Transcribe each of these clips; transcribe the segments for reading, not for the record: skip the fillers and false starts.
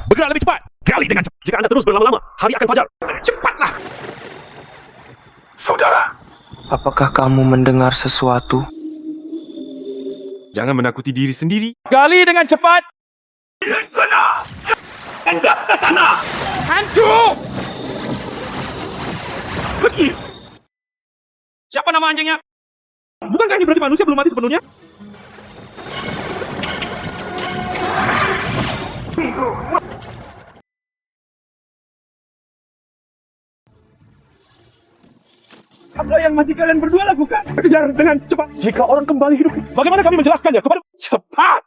Bergerak lebih cepat. Gali dengan cepat. Jika anda terus berlama-lama, hari akan fajar. Cepatlah. Saudara. Apakah kamu mendengar sesuatu? Jangan menakuti diri sendiri. Gali dengan cepat. Di sana. Hendak ke tanah. Hantu. Pergi. Siapa nama anjingnya? Bukankah ini berarti manusia belum mati sepenuhnya? Apa yang masih kalian berdua lakukan? Kejar dengan cepat. Jika orang kembali hidup, bagaimana kami menjelaskannya kepada... Cepat!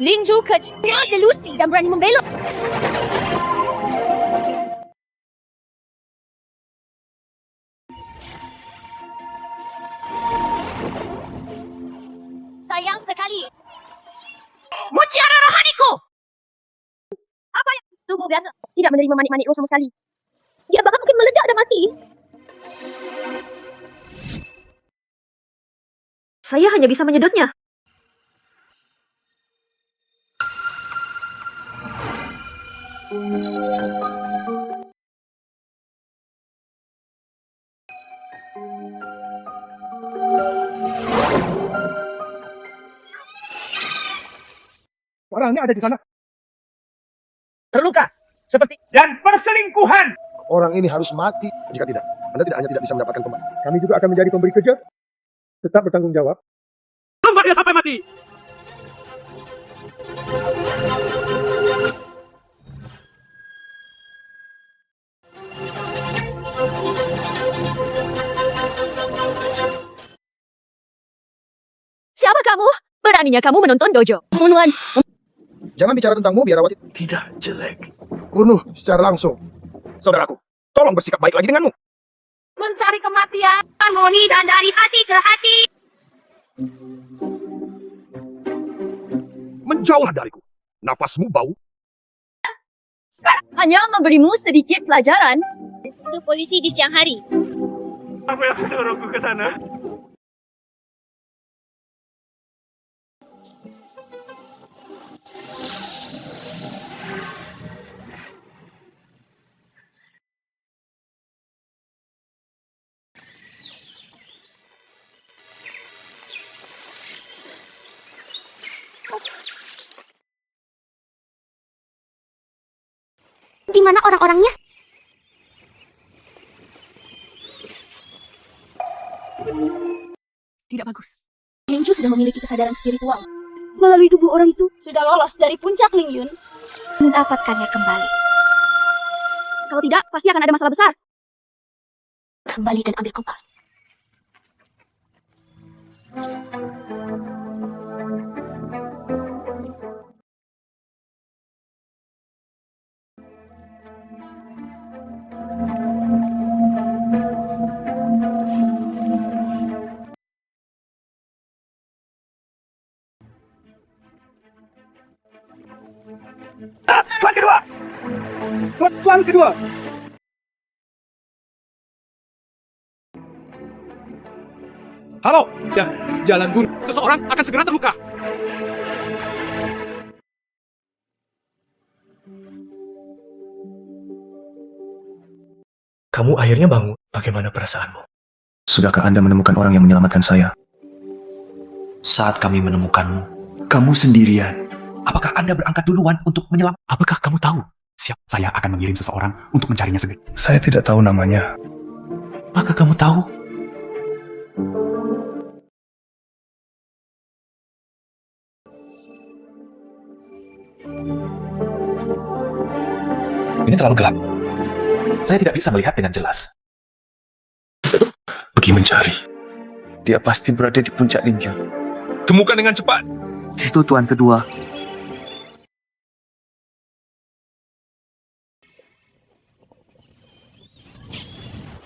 Ling Zhu kecil delusi dan berani membelot. Sayang sekali. Mutiara rohaniku! Apa yang tubuh biasa tidak menerima manik-manik roh sama sekali. Dia bahkan mungkin meledak dan mati. Saya hanya bisa menyedotnya. Orangnya ada di sana. Terluka. Seperti... Dan perselingkuhan. Orang ini harus mati. Jika tidak, Anda tidak hanya tidak bisa mendapatkan kembali. Kami juga akan menjadi pemberi kerja. Tetap bertanggung jawab. Tunggu dia sampai mati. Siapa kamu? Beraninya kamu menonton dojo. Pembunuhan. Jangan bicara tentangmu, biarawati. Tidak jelek. Bunuh secara langsung. Saudaraku, tolong bersikap baik lagi denganmu. Mencari kematian, harmoni dan dari hati ke hati. Menjauhlah dariku. Nafasmu bau. Sekarang hanya memberimu sedikit pelajaran. Itu polisi di siang hari. Apa yang mendorongku ke sana? Di mana orang-orangnya? Tidak bagus. Ling Zhu sudah memiliki kesadaran spiritual. Melalui tubuh orang itu, sudah lolos dari puncak Ling Yun. Mendapatkannya kembali. Kalau tidak, pasti akan ada masalah besar. Kembali dan ambil kompas. Tuan kedua. Tuan kedua. Halo. Ya, jalan gunung. Seseorang akan segera terluka. Kamu akhirnya bangun. Bagaimana perasaanmu? Sudahkah Anda menemukan orang yang menyelamatkan saya? Saat kami menemukanmu, kamu sendirian. Apakah Anda berangkat duluan untuk menyelam? Apakah kamu tahu? Siap, saya akan mengirim seseorang untuk mencarinya segera. Saya tidak tahu namanya. Maka kamu tahu? Ini terlalu gelap. Saya tidak bisa melihat dengan jelas. Pergi mencari. Dia pasti berada di puncak Lingyun. Temukan dengan cepat. Itu tuan kedua.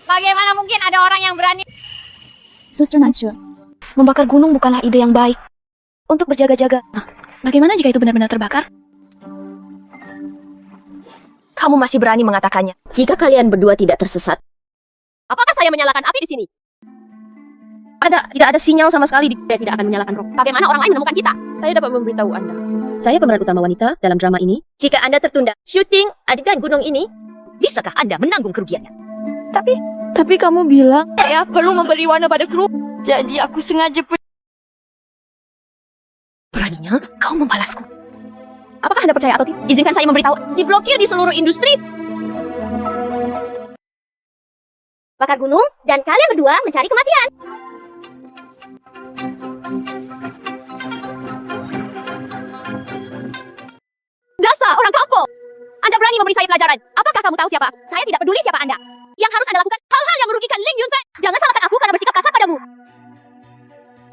Bagaimana mungkin ada orang yang berani? Suster Najwa, membakar gunung bukanlah ide yang baik. Untuk berjaga-jaga. Bagaimana jika itu benar-benar terbakar? Kamu masih berani mengatakannya. Jika kalian berdua tidak tersesat, apakah saya menyalakan api di sini? tidak ada sinyal sama sekali. Dia tidak akan menyalakan rokok. Bagaimana orang lain menemukan kita? Saya dapat memberitahu Anda. Saya pemeran utama wanita dalam drama ini. Jika Anda tertunda syuting adegan gunung ini, bisakah Anda menanggung kerugiannya? Tapi kamu bilang saya perlu memberi warna pada kru. Jadi aku sengaja Beraninya kau membalasku. Apakah Anda percaya atau tidak? Izinkan saya memberitahu. Diblokir di seluruh industri. bakar gunung dan kalian berdua mencari kematian. Dasar orang kampung! Anda berani memberi saya pelajaran. Apakah kamu tahu siapa? Saya tidak peduli siapa Anda. Yang harus Anda lakukan hal-hal yang merugikan Ling Yunfei. Jangan salahkan aku karena bersikap kasar padamu.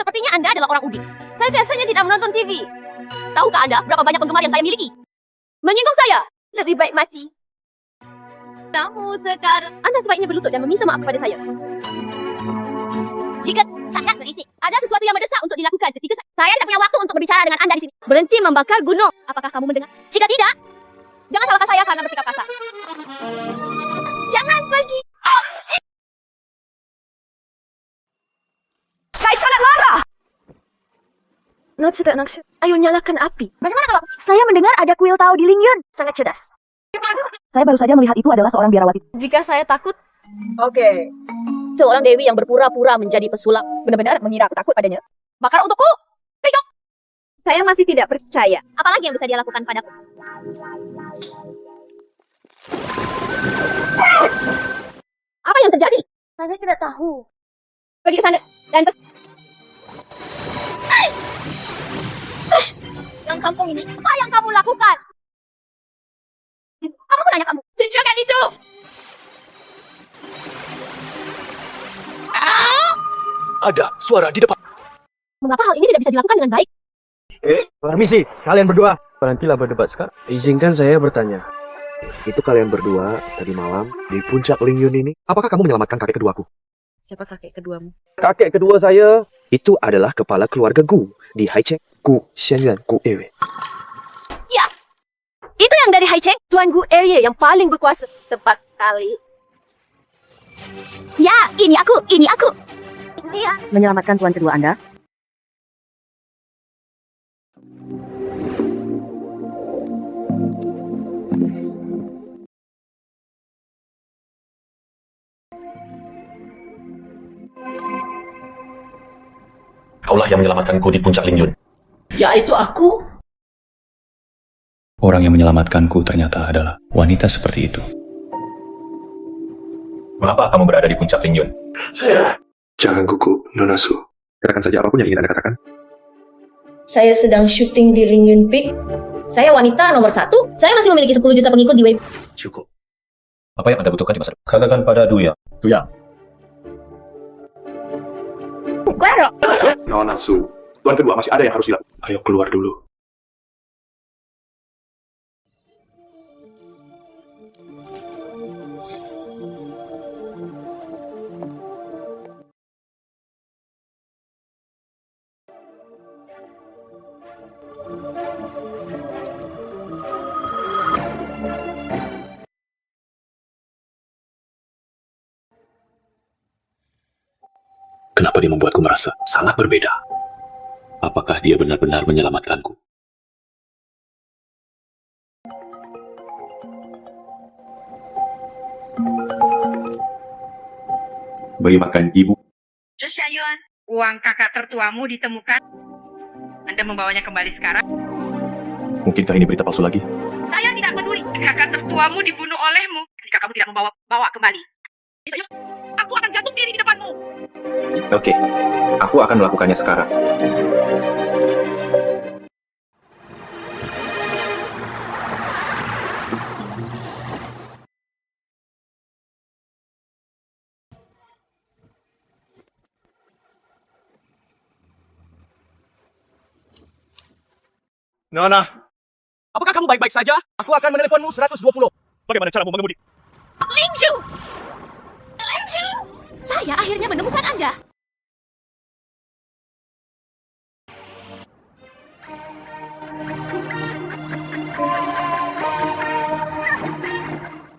Sepertinya Anda adalah orang udik. Saya biasanya tidak menonton TV. Tahukah Anda berapa banyak penggemar yang saya miliki? Menyinggung saya. Lebih baik mati. Kamu sekarang... Anda sebaiknya berlutut dan meminta maaf kepada saya. Jika sangat berisik, ada sesuatu yang mendesak untuk dilakukan ketika saya tidak punya waktu untuk berbicara dengan Anda di sini. Berhenti membakar gunung. Apakah kamu mendengar? Jika tidak, jangan salahkan saya karena bersikap kasar. Jangan pergi. Saya sangat marah. Naksu. Ayo nyalakan api. Bagaimana kalau saya mendengar ada kuil tahu di Lingyun? Sangat cerdas. Saya baru saja melihat itu adalah seorang biarawati. Jika saya takut, Oke. Seorang dewi yang berpura-pura menjadi pesulap. Benar-benar mengira aku takut padanya. Bakar untukku. Pegang. saya masih tidak percaya. Apalagi yang bisa dia lakukan padaku? Apa yang terjadi? Saya tidak tahu. Pergi ke sana dan yang kampung ini, apa yang kamu lakukan? Apa gunanya kamu? Tunjukkan itu! Ada suara di depan. Mengapa hal ini tidak bisa dilakukan dengan baik? Permisi, kalian berdua. Berhentilah berdebat sekarang. Izinkan saya bertanya. Itu kalian berdua tadi malam di puncak Lingyun ini. Apakah kamu menyelamatkan kakek keduaku? Siapa kakek keduamu? Kakek kedua saya itu adalah kepala keluarga Gu di Haicheng. Gu Xianyuan Gu Ewe. Itu yang dari Haicheng, Tuan Gu Area yang paling berkuasa. Tepat kali. Ya, ini aku. Ini ya. Menyelamatkan tuan kedua Anda. Kaulah yang menyelamatkanku di puncak Lingyun. Yaitu aku. Orang yang menyelamatkanku ternyata adalah wanita seperti itu. Mengapa kamu berada di puncak Lingyun? Jangan gugup, Nona Su. Katakan saja apapun yang ingin Anda katakan. Saya sedang syuting di Lingyun Peak. Saya wanita nomor 1. Saya masih memiliki 10 juta pengikut di Weibo. Cukup. Apa yang Anda butuhkan di masa depan? Katakan pada Duyang. Nona Su, tuan kedua masih ada yang harus dilakukan. Ayo keluar dulu. Kenapa dia membuatku merasa sangat berbeda? Apakah dia benar-benar menyelamatkanku? Beri makan ibu. Xianyuan, uang kakak tertuamu ditemukan. Anda membawanya kembali sekarang? Mungkinkah ini berita palsu lagi? Saya tidak peduli. Kakak tertuamu dibunuh olehmu. Jika kamu tidak membawa kembali, aku akan gantung diri di depanmu. Oke, aku akan melakukannya sekarang. Nona, apakah kamu baik-baik saja? Aku akan meneleponmu 120. Bagaimana caramu mengemudi? Lingju! Saya akhirnya menemukan Anda.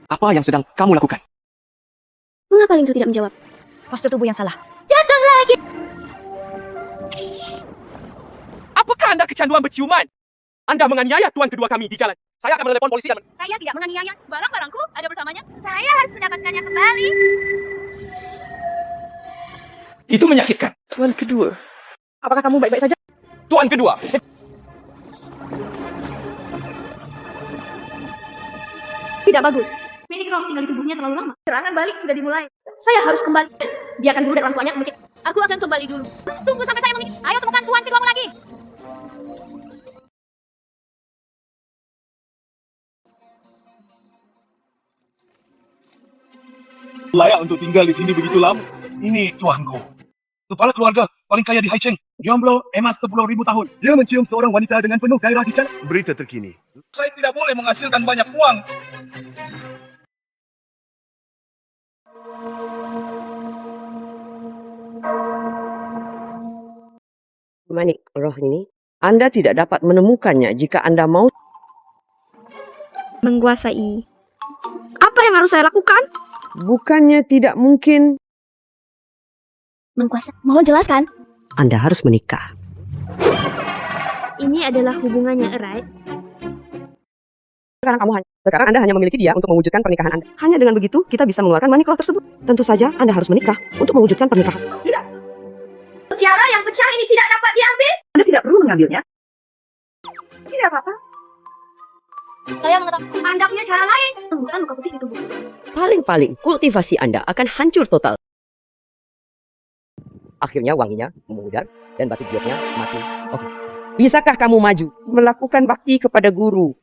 Apa yang sedang kamu lakukan? Mengapa Lingju tidak menjawab? Postur tubuh yang salah. Datang lagi! Apakah Anda kecanduan berciuman? Anda menganiaya tuan kedua kami di jalan. Saya akan menelepon polisi dan... Saya tidak menganiaya. Barang-barangku ada bersamanya. Saya harus mendapatkannya kembali. Itu menyakitkan. Tuan kedua, apakah kamu baik-baik saja? Tuan kedua. Tidak bagus. Minik roh tinggal di tubuhnya terlalu lama. Serangan balik sudah dimulai. Saya harus kembali. Biarkan guru dan orang tuanya memikir. Aku akan kembali dulu. Tunggu sampai saya memikir. Ayo temukan tuan keduamu lagi. Layak untuk tinggal di sini begitu lama. Ini tuanku. Kepala keluarga paling kaya di Haicheng. Jomblo, emas 10.000 tahun. Dia mencium seorang wanita dengan penuh gairah di jalan. Berita terkini. Saya tidak boleh menghasilkan banyak uang. Manik roh ini, Anda tidak dapat menemukannya jika Anda mau Menguasai. Apa yang harus saya lakukan? bukannya tidak mungkin. Menguasai. Mohon jelaskan. Anda harus menikah. Ini adalah hubungannya erat. Sekarang Anda hanya memiliki dia untuk mewujudkan pernikahan Anda. Hanya dengan begitu kita bisa mengeluarkan manik roh tersebut. Tentu saja Anda harus menikah untuk mewujudkan pernikahan. Tidak. Mutiara yang pecah ini tidak dapat diambil. Anda tidak perlu mengambilnya. Tidak apa-apa. Saya mengetahui Anda punya cara lain. Sembuhkan luka putih di tubuh. Paling-paling kultivasi Anda akan hancur total. Akhirnya wanginya memudar dan batu gioknya mati. Oke. Bisakah kamu maju melakukan bakti kepada guru?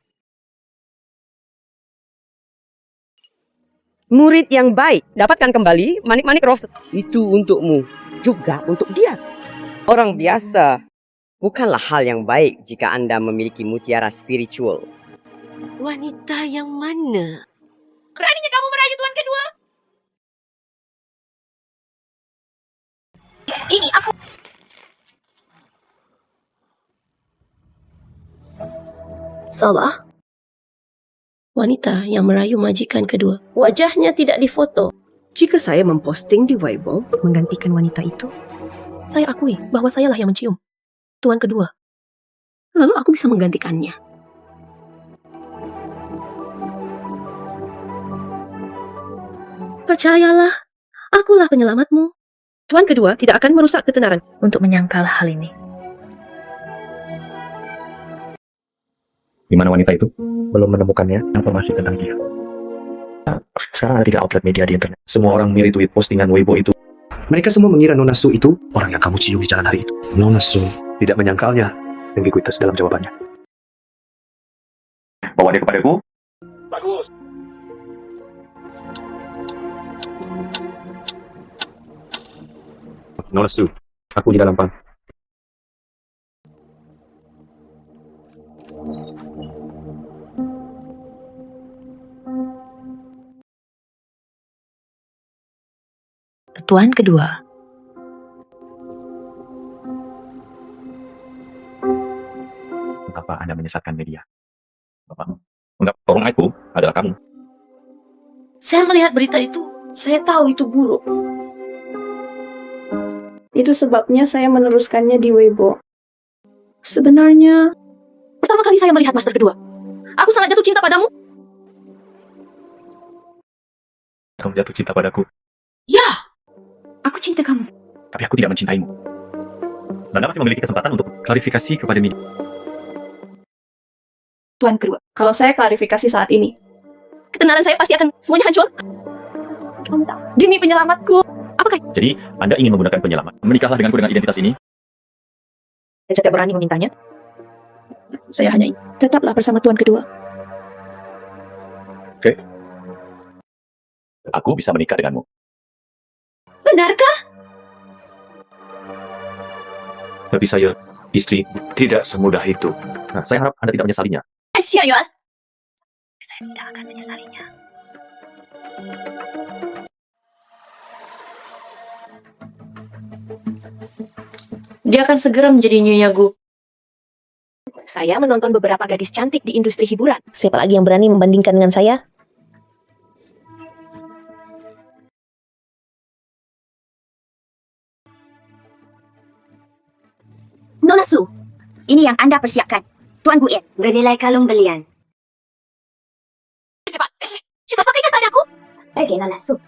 Murid yang baik, dapatkan kembali manik-manik roh. Itu untukmu, juga untuk dia. Orang biasa, bukanlah hal yang baik jika Anda memiliki mutiara spiritual. Wanita yang mana? Beraninya kamu merayu tuan kedua. Ini aku. Salah. Wanita yang merayu majikan kedua. Wajahnya tidak difoto. Jika saya memposting di Weibo, Menggantikan wanita itu, saya akui bahwa sayalah yang mencium tuan kedua. Lalu aku bisa menggantikannya. Percayalah, akulah penyelamatmu. Tuan kedua tidak akan merusak ketenaran. Untuk menyangkal hal ini. Di mana wanita itu? Belum menemukannya informasi tentang dia. Sekarang ada 3 outlet media di internet. Semua orang mirip tweet postingan Weibo itu. Mereka semua mengira Nona Su itu orang yang kamu cium di jalan hari itu. Nona Su tidak menyangkalnya. Ambiguitas dalam jawabannya. Bawa dia kepadaku. Bagus. Nona Su, aku di dalam pan. Tuan kedua. Mengapa Anda menyesatkan media? Bapak, enggak, orang aku adalah kamu. Saya melihat berita itu. Saya tahu itu buruk. Itu sebabnya saya meneruskannya di Weibo. Sebenarnya, Pertama kali saya melihat master kedua. Aku sangat jatuh cinta padamu. Kamu jatuh cinta padaku, Ya, aku cinta kamu. tapi aku tidak mencintaimu. Anda masih memiliki kesempatan untuk klarifikasi kepada media. Tuan kedua, kalau saya klarifikasi saat ini, Ketenaran saya pasti akan semuanya hancur. Kamu tahu, demi penyelamatku. Apakah Jadi, Anda ingin menggunakan penyelamat. Menikahlah denganku dengan identitas ini. Dan saya berani memintanya. saya hanya ingin tetaplah bersama tuan kedua. Aku bisa menikah denganmu. benarkah? Tapi saya, istri, tidak semudah itu. Nah, saya harap Anda tidak menyesalinya. Xia Yuan. Saya tidak akan menyesalinya. Dia akan segera menjadi Nyonya Gu. Saya menonton beberapa gadis cantik di industri hiburan. Siapa lagi yang berani membandingkan dengan saya? Nona Su, Ini yang Anda persiapkan. Tuan Guin, bernilai kalung belian. Cepat pakaikan padaku. Baiklah, langsung.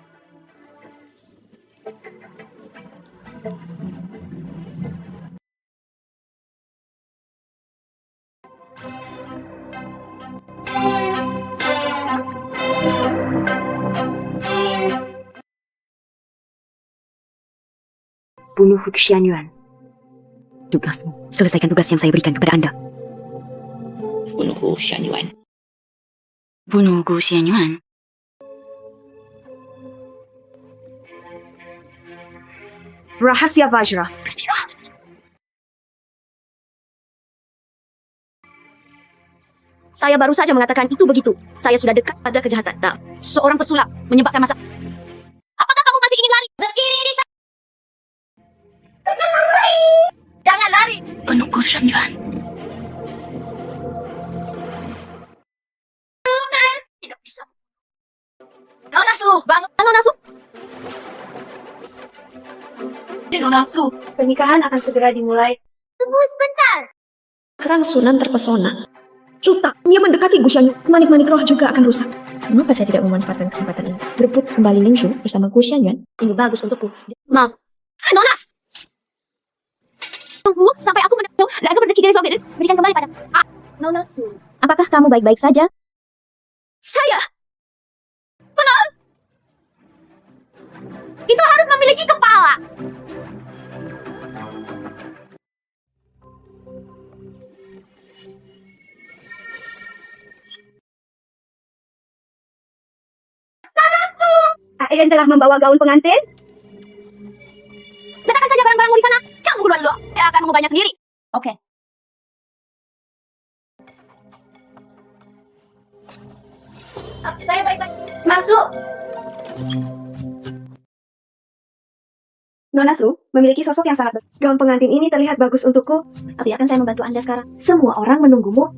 Bunuh Hu Xianyuan. Tugasmu. Selesaikan tugas yang saya berikan kepada Anda. Bunuh Hu Xianyuan. Bunuh Hu Xianyuan. Rahasia Vajra. Istirahat. Saya baru saja mengatakan itu begitu. Saya sudah dekat pada kejahatan. Nah, seorang pesulap menyebabkan masalah. Apakah kamu masih ingin lari? Berdiri di sana. Jangan lari. Bunuh Hu Xianyuan. Tidak bisa. Nonasu, bangun. Nonasu. Nonasu, pernikahan akan segera dimulai. Tunggu sebentar. Kerang Sunan terpesona. Cuta, dia mendekati Gu Xianyuan. Manik-manik roh juga akan rusak. Mengapa saya tidak memanfaatkan kesempatan ini? Berebut kembali Ling Xun bersama Gu Xianyuan. Ini bagus untukku. Maaf. Nona! Tunggu sampai aku menang dan aku berdiri dari Soviet. Berikan kembali pada Nona Su. Apakah kamu baik-baik saja? Saya benar. Itu harus memiliki kepala. Aiden telah membawa gaun pengantin? Letakkan saja barang-barangmu di sana. Kamu keluar dulu. Saya akan mengubahnya sendiri. Oke. Saya baik-baik. Masuk. Nona Su memiliki sosok yang sangat baik. Gaun pengantin ini terlihat bagus untukku. Tapi akan saya membantu Anda sekarang. Semua orang menunggumu.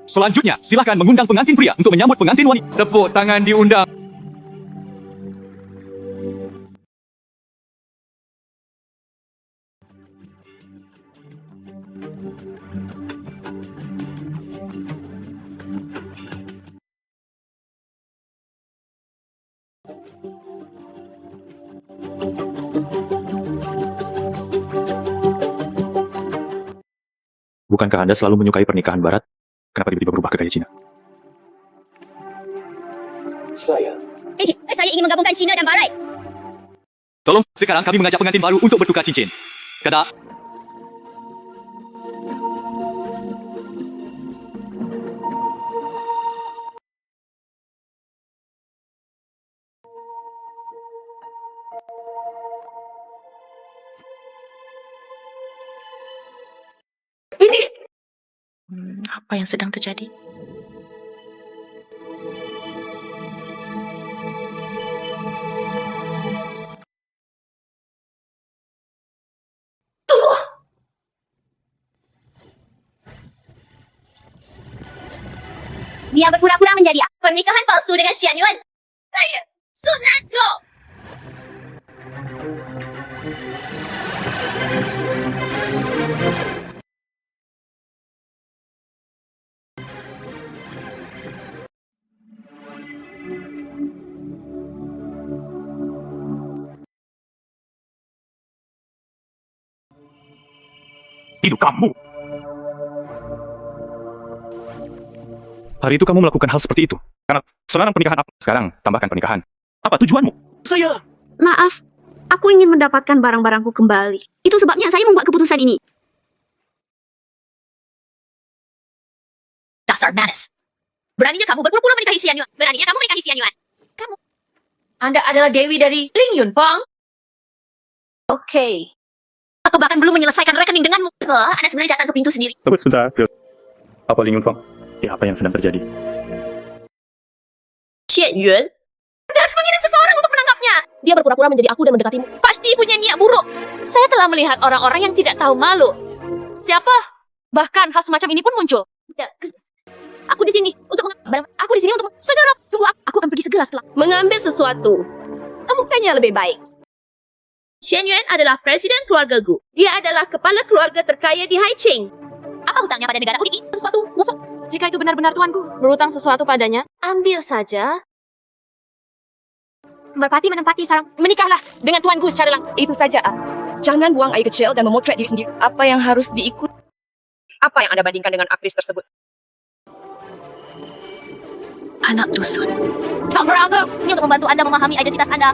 Selanjutnya, silakan mengundang pengantin pria untuk menyambut pengantin wanita. Tepuk tangan diundang. Bukankah Anda selalu menyukai pernikahan Barat? Kenapa tiba-tiba berubah ke gaya Cina? Saya ingin menggabungkan Cina dan Barat. Tolong, sekarang kami mengajak pengantin baru untuk bertukar cincin. Kada. Apa yang sedang terjadi? Tunggu. Dia berpura-pura menjadi pernikahan palsu dengan Xianyuan. Saya Sunan Go. Hidup kamu. Hari itu kamu melakukan hal seperti itu. Karena sekarang pernikahan apa? Sekarang tambahkan pernikahan. Apa tujuanmu? Saya. Maaf, aku ingin mendapatkan barang-barangku kembali. Itu sebabnya saya membuat keputusan ini. Dasar manis. Beraninya kamu berpura-pura menikahi Xianyuan. Beraninya kamu menikahi Xianyuan. Kamu. Anda adalah Dewi dari Ling Yunfang? Oke. Aku bahkan belum menyelesaikan rekening denganmu. Anda sebenarnya datang ke pintu sendiri. Sudah. Apa Ling Yunfang? Ya, apa yang sedang terjadi? Xianyuan? Anda harus mengirim seseorang untuk menangkapnya. Dia berpura-pura menjadi aku dan mendekatimu. Pasti punya niat buruk. Saya telah melihat orang-orang yang tidak tahu malu. Siapa? Bahkan hal semacam ini pun muncul. Aku di sini untuk segera tunggu aku akan pergi segera setelah Mengambil sesuatu. Temukannya lebih baik. Shen Yuan adalah presiden keluarga Gu. Dia adalah kepala keluarga terkaya di Haicheng. apa hutangnya pada negara ini? Sesuatu gosok. Jika itu benar-benar tuanku berutang sesuatu padanya, ambil saja. Merpati menempati sarang. Menikahlah dengan Tuan Gu secara langsung. Itu saja. Jangan buang air kecil dan memotret diri sendiri. Apa yang harus diikut? Apa yang Anda bandingkan dengan aktris tersebut? Anak dusun. Tak beranggap. Ini untuk membantu Anda memahami identitas Anda.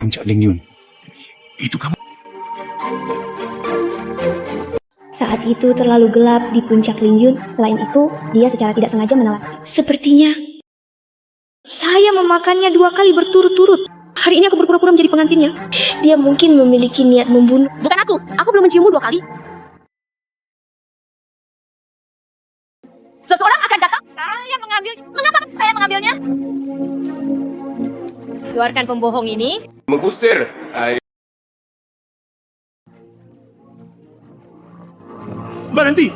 Puncak Lingyun. Itu kamu. Saat itu terlalu gelap di puncak Lingyun. Selain itu, dia secara tidak sengaja menelan. Sepertinya saya memakannya 2 kali berturut-turut. Hari ini aku berpura-pura menjadi pengantinnya. Dia mungkin memiliki niat membunuh. Bukan aku. Aku belum menciummu 2 kali. Seseorang akan datang. Saya mengambil. Mengapa saya mengambilnya? Keluarkan pembohong ini. Mengusir. Berhenti.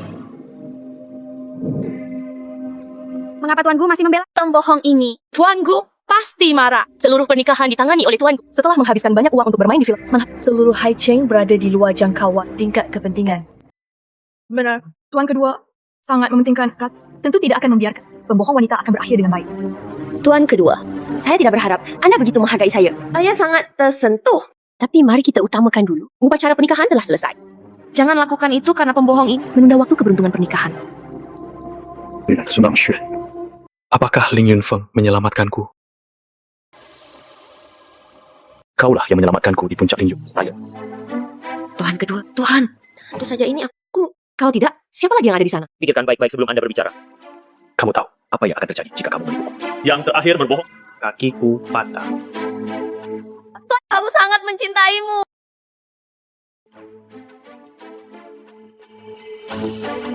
Mengapa Tuan Gu masih membela Pembohong ini. Tuan Gu pasti marah. Seluruh pernikahan ditangani oleh Tuan Gu. Setelah menghabiskan banyak uang untuk bermain di film. Seluruh Haicheng berada di luar jangkauan tingkat kepentingan. Benar. Tuan kedua sangat mementingkan rat. Tentu tidak akan membiarkan pembohong wanita akan berakhir dengan baik. Tuan kedua, saya tidak berharap Anda begitu menghargai saya. Saya sangat tersentuh. Tapi mari kita utamakan dulu. Upacara pernikahan telah selesai. Jangan lakukan itu karena pembohong ini menunda waktu keberuntungan pernikahan. Apakah Ling Yunfeng menyelamatkanku? Kaulah yang menyelamatkanku di puncak Lingyun. Saya. Tuhan kedua, Tuhan. Tentu saja ini aku. Kalau tidak, siapa lagi yang ada di sana? Pikirkan baik-baik sebelum Anda berbicara. Kamu tahu apa yang akan terjadi jika kamu berbohong? Yang terakhir berbohong, kakiku patah. Aku sangat mencintaimu.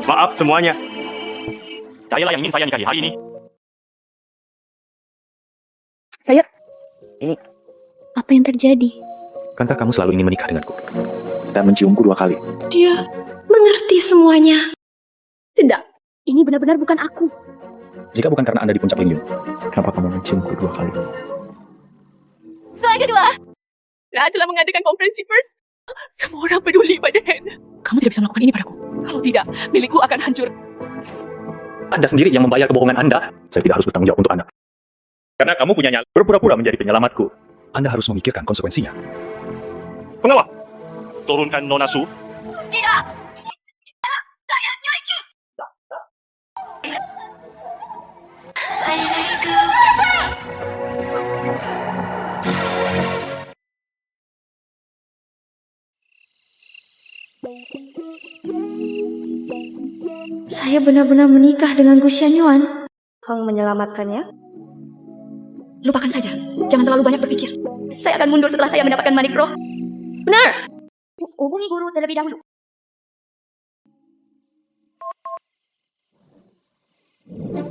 Maaf semuanya. Sayalah yang ingin saya nikahi hari ini. Saya. Ini. Apa yang terjadi? Bukankah kamu selalu ingin menikah denganku? Dan menciumku 2 kali. Dia mengerti semuanya. Tidak. Ini benar-benar bukan aku. Jika bukan karena Anda di puncak Lingyun, kenapa kamu menciumku 2 kali? Tuan kedua. Saya telah mengadakan konferensi pers. Semua orang peduli pada Hannah. Kamu tidak bisa melakukan ini padaku. Kalau tidak, milikku akan hancur. Anda sendiri yang membayar kebohongan Anda. Saya tidak harus bertanggung jawab untuk Anda. Karena kamu punya nyali, berpura-pura menjadi penyelamatku. Anda harus memikirkan konsekuensinya. Pengawal, turunkan Nona Su. Tidak. Saya benar-benar menikah dengan Gu Xianyuan. Hong menyelamatkannya. Lupakan saja. Jangan terlalu banyak berpikir. Saya akan mundur setelah saya mendapatkan manik roh. Benar. Hubungi guru terlebih dahulu.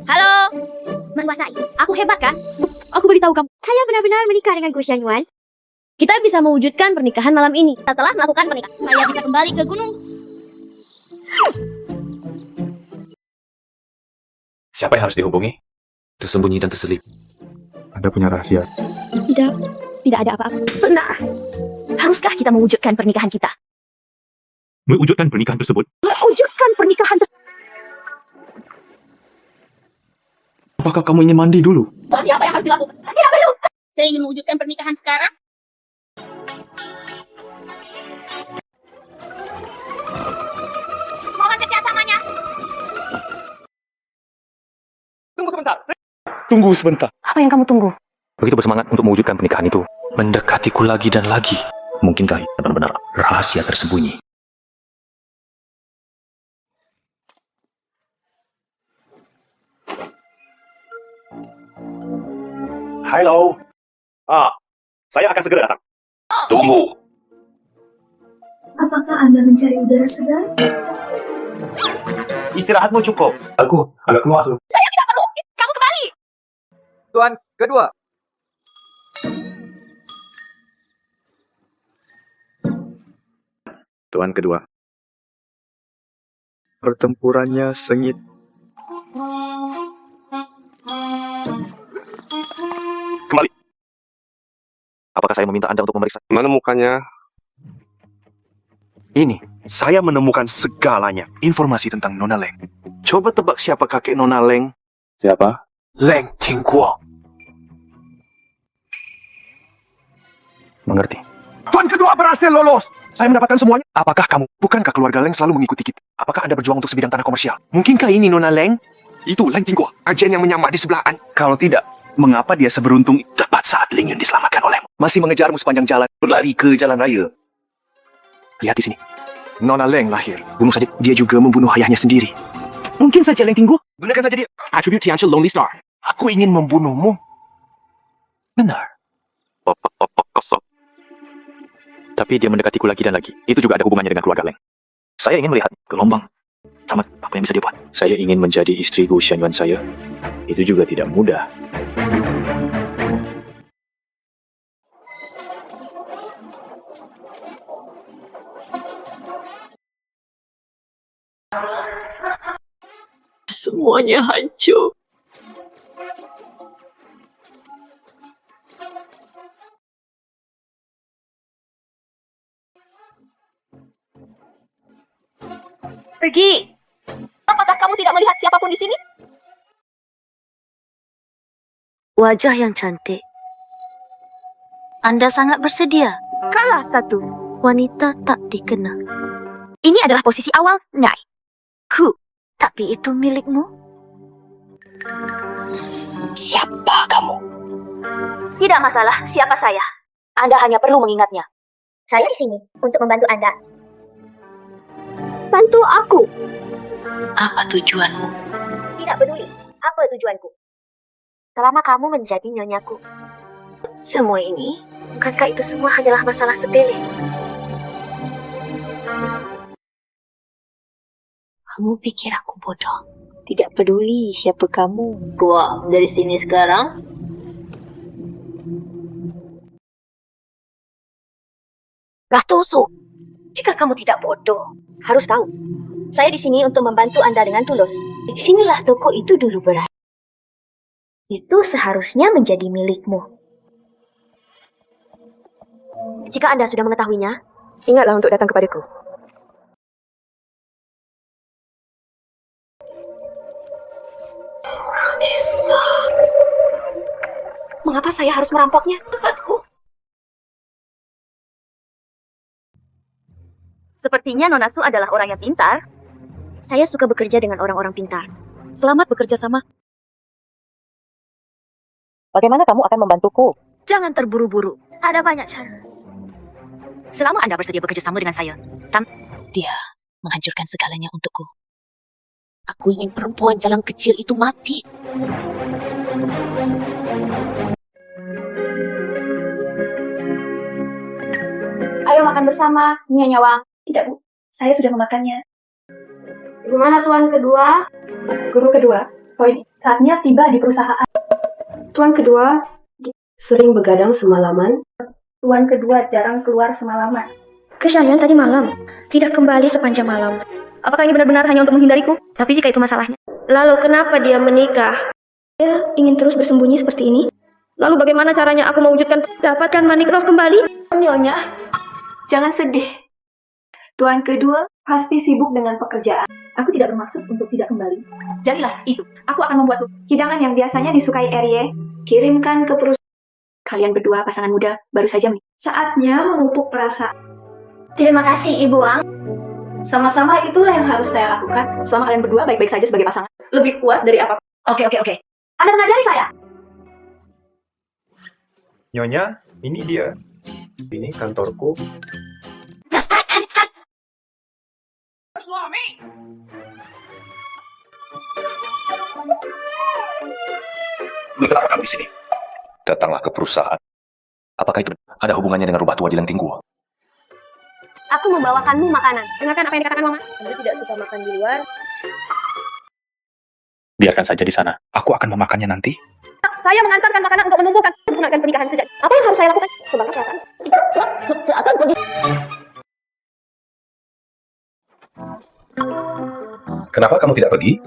Halo. Menguasai. Aku hebat kan? Aku beritahu kamu. Saya benar-benar menikah dengan Gu Xianyuan. Kita bisa mewujudkan pernikahan malam ini. Setelah melakukan pernikahan, saya bisa kembali ke gunung. Siapa yang harus dihubungi? Tersembunyi dan terselip. Anda punya rahasia. Tidak. Tidak ada apa-apa. Benar. Haruskah kita mewujudkan pernikahan kita? Mewujudkan pernikahan tersebut. Mewujudkan pernikahan tersebut. Apakah kamu ingin mandi dulu? Tapi apa yang harus dilakukan? Tidak perlu. Saya ingin mewujudkan pernikahan sekarang. Mohon kerjasamanya. Tunggu sebentar. Apa yang kamu tunggu? Begitu bersemangat untuk mewujudkan pernikahan itu. Mendekatiku lagi dan lagi. Mungkinkah itu benar-benar Rahasia tersembunyi. Halo. Saya akan segera datang. Tunggu. Apakah Anda mencari udara segar? Istirahatmu cukup. Aku agak keluar Su. Saya tidak perlu. Kamu kembali. Tuan kedua. Tuan kedua. Pertempurannya sengit. Kembali. Apakah saya meminta Anda untuk memeriksa? Menemukannya. Ini, saya menemukan segalanya. Informasi tentang Nona Leng. Coba tebak siapa kakek Nona Leng? Siapa? Leng Tingguo. Mengerti. Tuan kedua berhasil lolos. Saya mendapatkan semuanya. Apakah kamu? Bukankah keluarga Leng selalu mengikuti kita? Apakah Anda berjuang untuk sebidang tanah komersial? Mungkinkah ini Nona Leng? Itu Leng Tingguo, agen yang menyamar di sebelah An. Kalau tidak, mengapa dia seberuntung tepat saat Ling Yun diselamatkan olehmu? Masih mengejarmu sepanjang jalan, berlari ke jalan raya. Lihat di sini. Nona Leng lahir. Bunuh saja. Dia juga membunuh ayahnya sendiri. Mungkin saja Leng Tingguo. Gunakan saja dia. Attribute Tianchi Lonely Star. Aku ingin membunuhmu. Benar. Kosong. Tapi dia mendekatiku lagi dan lagi. Itu juga ada hubungannya dengan keluarga Leng. Saya ingin melihat gelombang. Tamat, apa yang bisa dia buat? Saya ingin menjadi istri Gu Xianyuan saya. Itu juga tidak mudah. Semuanya hancur. Pergi. Apakah kamu tidak melihat siapapun di sini? Wajah yang cantik. Anda sangat bersedia. Kalah satu. Wanita tak dikenal. Ini adalah posisi awal, Nyai. Ku. Tapi itu milikmu? Siapa kamu? Tidak masalah, siapa saya. Anda hanya perlu mengingatnya. Saya di sini untuk membantu Anda. Bantu aku. Apa tujuanmu? Tidak peduli apa tujuanku. Selama kamu menjadi nyonyaku. Semua ini, bukankah itu semua hanyalah masalah sepele? Kamu pikir aku bodoh? Tidak peduli siapa kamu. Keluar dari sini sekarang. Gatusu, jika kamu tidak bodoh, harus tahu. Saya di sini untuk membantu Anda dengan tulus. Sinilah toko itu dulu berada. Itu seharusnya menjadi milikmu. Jika Anda sudah mengetahuinya, ingatlah untuk datang kepadaku. Mengapa saya harus merampoknya? Tempatku. Sepertinya Nona Su adalah orang yang pintar. Saya suka bekerja dengan orang-orang pintar. Selamat bekerja sama. Bagaimana kamu akan membantuku? Jangan terburu-buru. Ada banyak cara. Selama Anda bersedia bekerja sama dengan saya, dia menghancurkan segalanya untukku. Aku ingin perempuan jalan kecil itu mati. Ayo makan bersama, Nyonya Wang. Tidak, Bu. Saya sudah memakannya. Gimana Tuan kedua? Guru kedua. Poin saatnya tiba di perusahaan. Tuan kedua Sering begadang semalaman. Tuan kedua jarang keluar semalaman. Ke Xianyuan tadi malam. Tidak kembali sepanjang malam. Apakah ini benar-benar hanya untuk menghindariku? Tapi jika itu masalahnya. Lalu kenapa dia menikah? Dia ingin terus bersembunyi seperti ini. Lalu bagaimana caranya aku mewujudkan dapatkan manik roh kembali? Nyonya, jangan sedih. Tuan kedua pasti sibuk dengan pekerjaan. Aku tidak bermaksud untuk tidak kembali. Jadilah itu. Aku akan membuat hidangan yang biasanya disukai Erie. Kirimkan ke perusahaan. Kalian berdua pasangan muda baru saja menikah. Saatnya memupuk perasaan. Terima kasih Ibu Wang. Sama-sama itulah yang harus saya lakukan. Selama kalian berdua baik-baik saja sebagai pasangan. Lebih kuat dari apapun. Oke. Anda mengajari saya. Nyonya, ini dia. Ini kantorku. Kenapa kamu di sini? Datanglah ke perusahaan. Apakah itu ada hubungannya dengan rubah tua di Leng Tingguo? Aku membawakanmu makanan. Dengarkan apa yang dikatakan Mama. Anda tidak suka makan di luar. Biarkan saja di sana. Aku akan memakannya nanti. Saya mengantarkan makanan untuk menumbuhkan menggunakan pernikahan sejati. Apa yang harus saya lakukan? Kembangkan perasaan. Saya akan pergi. Kenapa kamu tidak pergi?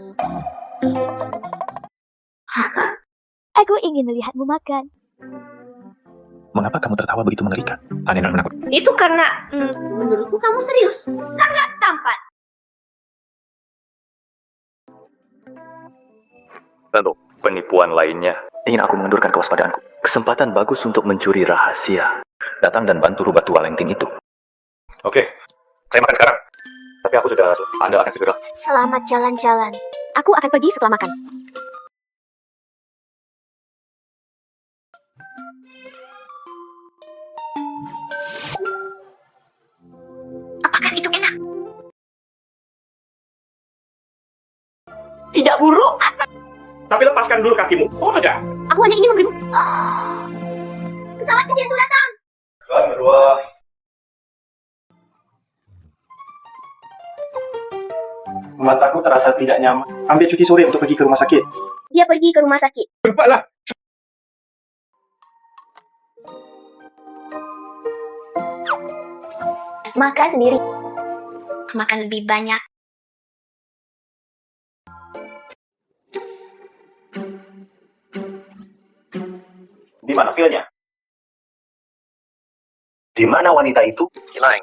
Aku ingin melihatmu makan. Mengapa kamu tertawa begitu mengerikan? Aneh dan menakutkan. Itu karena menurutku kamu serius. Sangat tampan. Tentu, penipuan lainnya ingin aku mengundurkan kewaspadaanku. Kesempatan bagus untuk mencuri rahasia. Datang dan bantu rubah tua Lengting itu. Oke, saya makan sekarang. Tapi aku sudah, Anda akan segera. Selamat jalan-jalan. Aku akan pergi setelah makan. Apakah itu enak? Tidak buruk. Tapi lepaskan dulu kakimu. Oh tidak. Aku hanya ingin memberimu. Pesawat kecil itu datang. Kedua. Mataku terasa tidak nyaman. Ambil cuti sore untuk pergi ke rumah sakit. Dia pergi ke rumah sakit. Cepatlah. Makan sendiri. Makan lebih banyak. Di mana filenya? Di mana wanita itu? Hilang.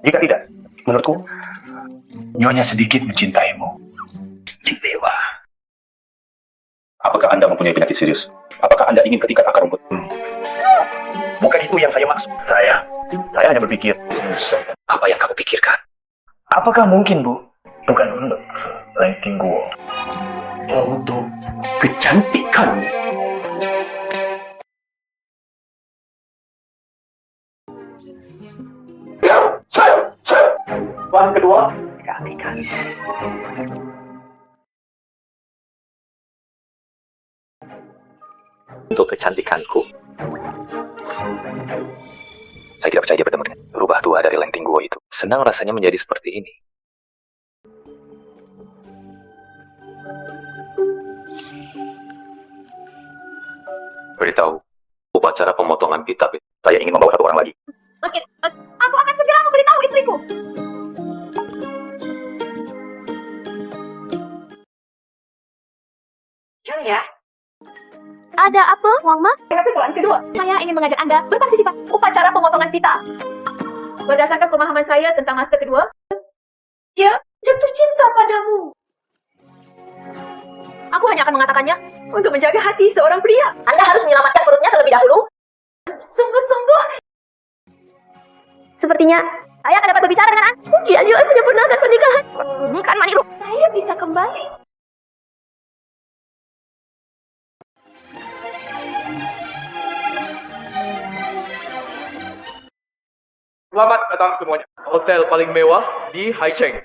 Jika tidak, menurutku, Nyonya sedikit mencintaimu. Istimewa. Apakah Anda mempunyai penyakit serius? Apakah Anda ingin ketikat akar rumput? Bukan itu yang saya maksud. Saya hanya berpikir. Apa yang kamu pikirkan? Apakah mungkin, Bu? Bukan untuk ranking gua. Untuk kecantikanmu. Bahan kedua, kecantikan. Untuk kecantikanku. Saya tidak percaya dia bertemu dengan rubah tua dari Lengting Guo itu. Senang rasanya menjadi seperti ini. Beritahu, upacara pemotongan pita. Saya ingin membawa satu orang lagi. Oke, aku akan segera memberitahu istriku. Ya. Ada apa, Wang Ma? Persoalan kedua, saya ingin mengajak Anda berpartisipasi upacara pemotongan pita. Berdasarkan pemahaman saya tentang master kedua, dia jatuh cinta padamu. Aku hanya akan mengatakannya untuk menjaga hati seorang pria. Anda harus menyelamatkan perutnya terlebih dahulu. Sungguh-sungguh. Sepertinya saya akan dapat berbicara dengan Anda. Dia juga menyempurnakan pernikahan. Bukan Maniru. Saya bisa kembali. Selamat datang semuanya. Hotel paling mewah di Haicheng.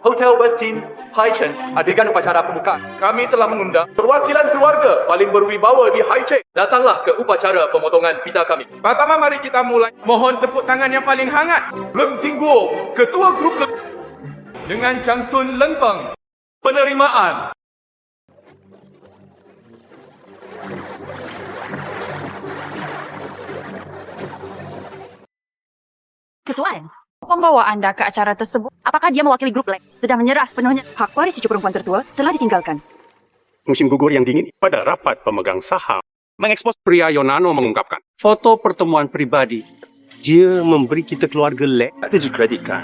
Hotel Westin Haicheng. Adegan upacara pembukaan. Kami telah mengundang perwakilan keluarga paling berwibawa di Haicheng. Datanglah ke upacara pemotongan pita kami. Pertama mari kita mulai. Mohon tepuk tangan yang paling hangat. Leng Jingguo, Ketua Grup Leng. Dengan Chang Sun Leng Feng. Penerimaan. Ketuaan, membawa Anda ke acara tersebut. Apakah dia mewakili grup lain? Sudah menyerah sepenuhnya. Hak waris cucu perempuan tertua telah ditinggalkan. Musim gugur yang dingin pada rapat pemegang saham. Mengekspos pria Yonano mengungkapkan. Foto pertemuan pribadi. Dia memberi kita keluarga Leng. Tidak dikreditkan.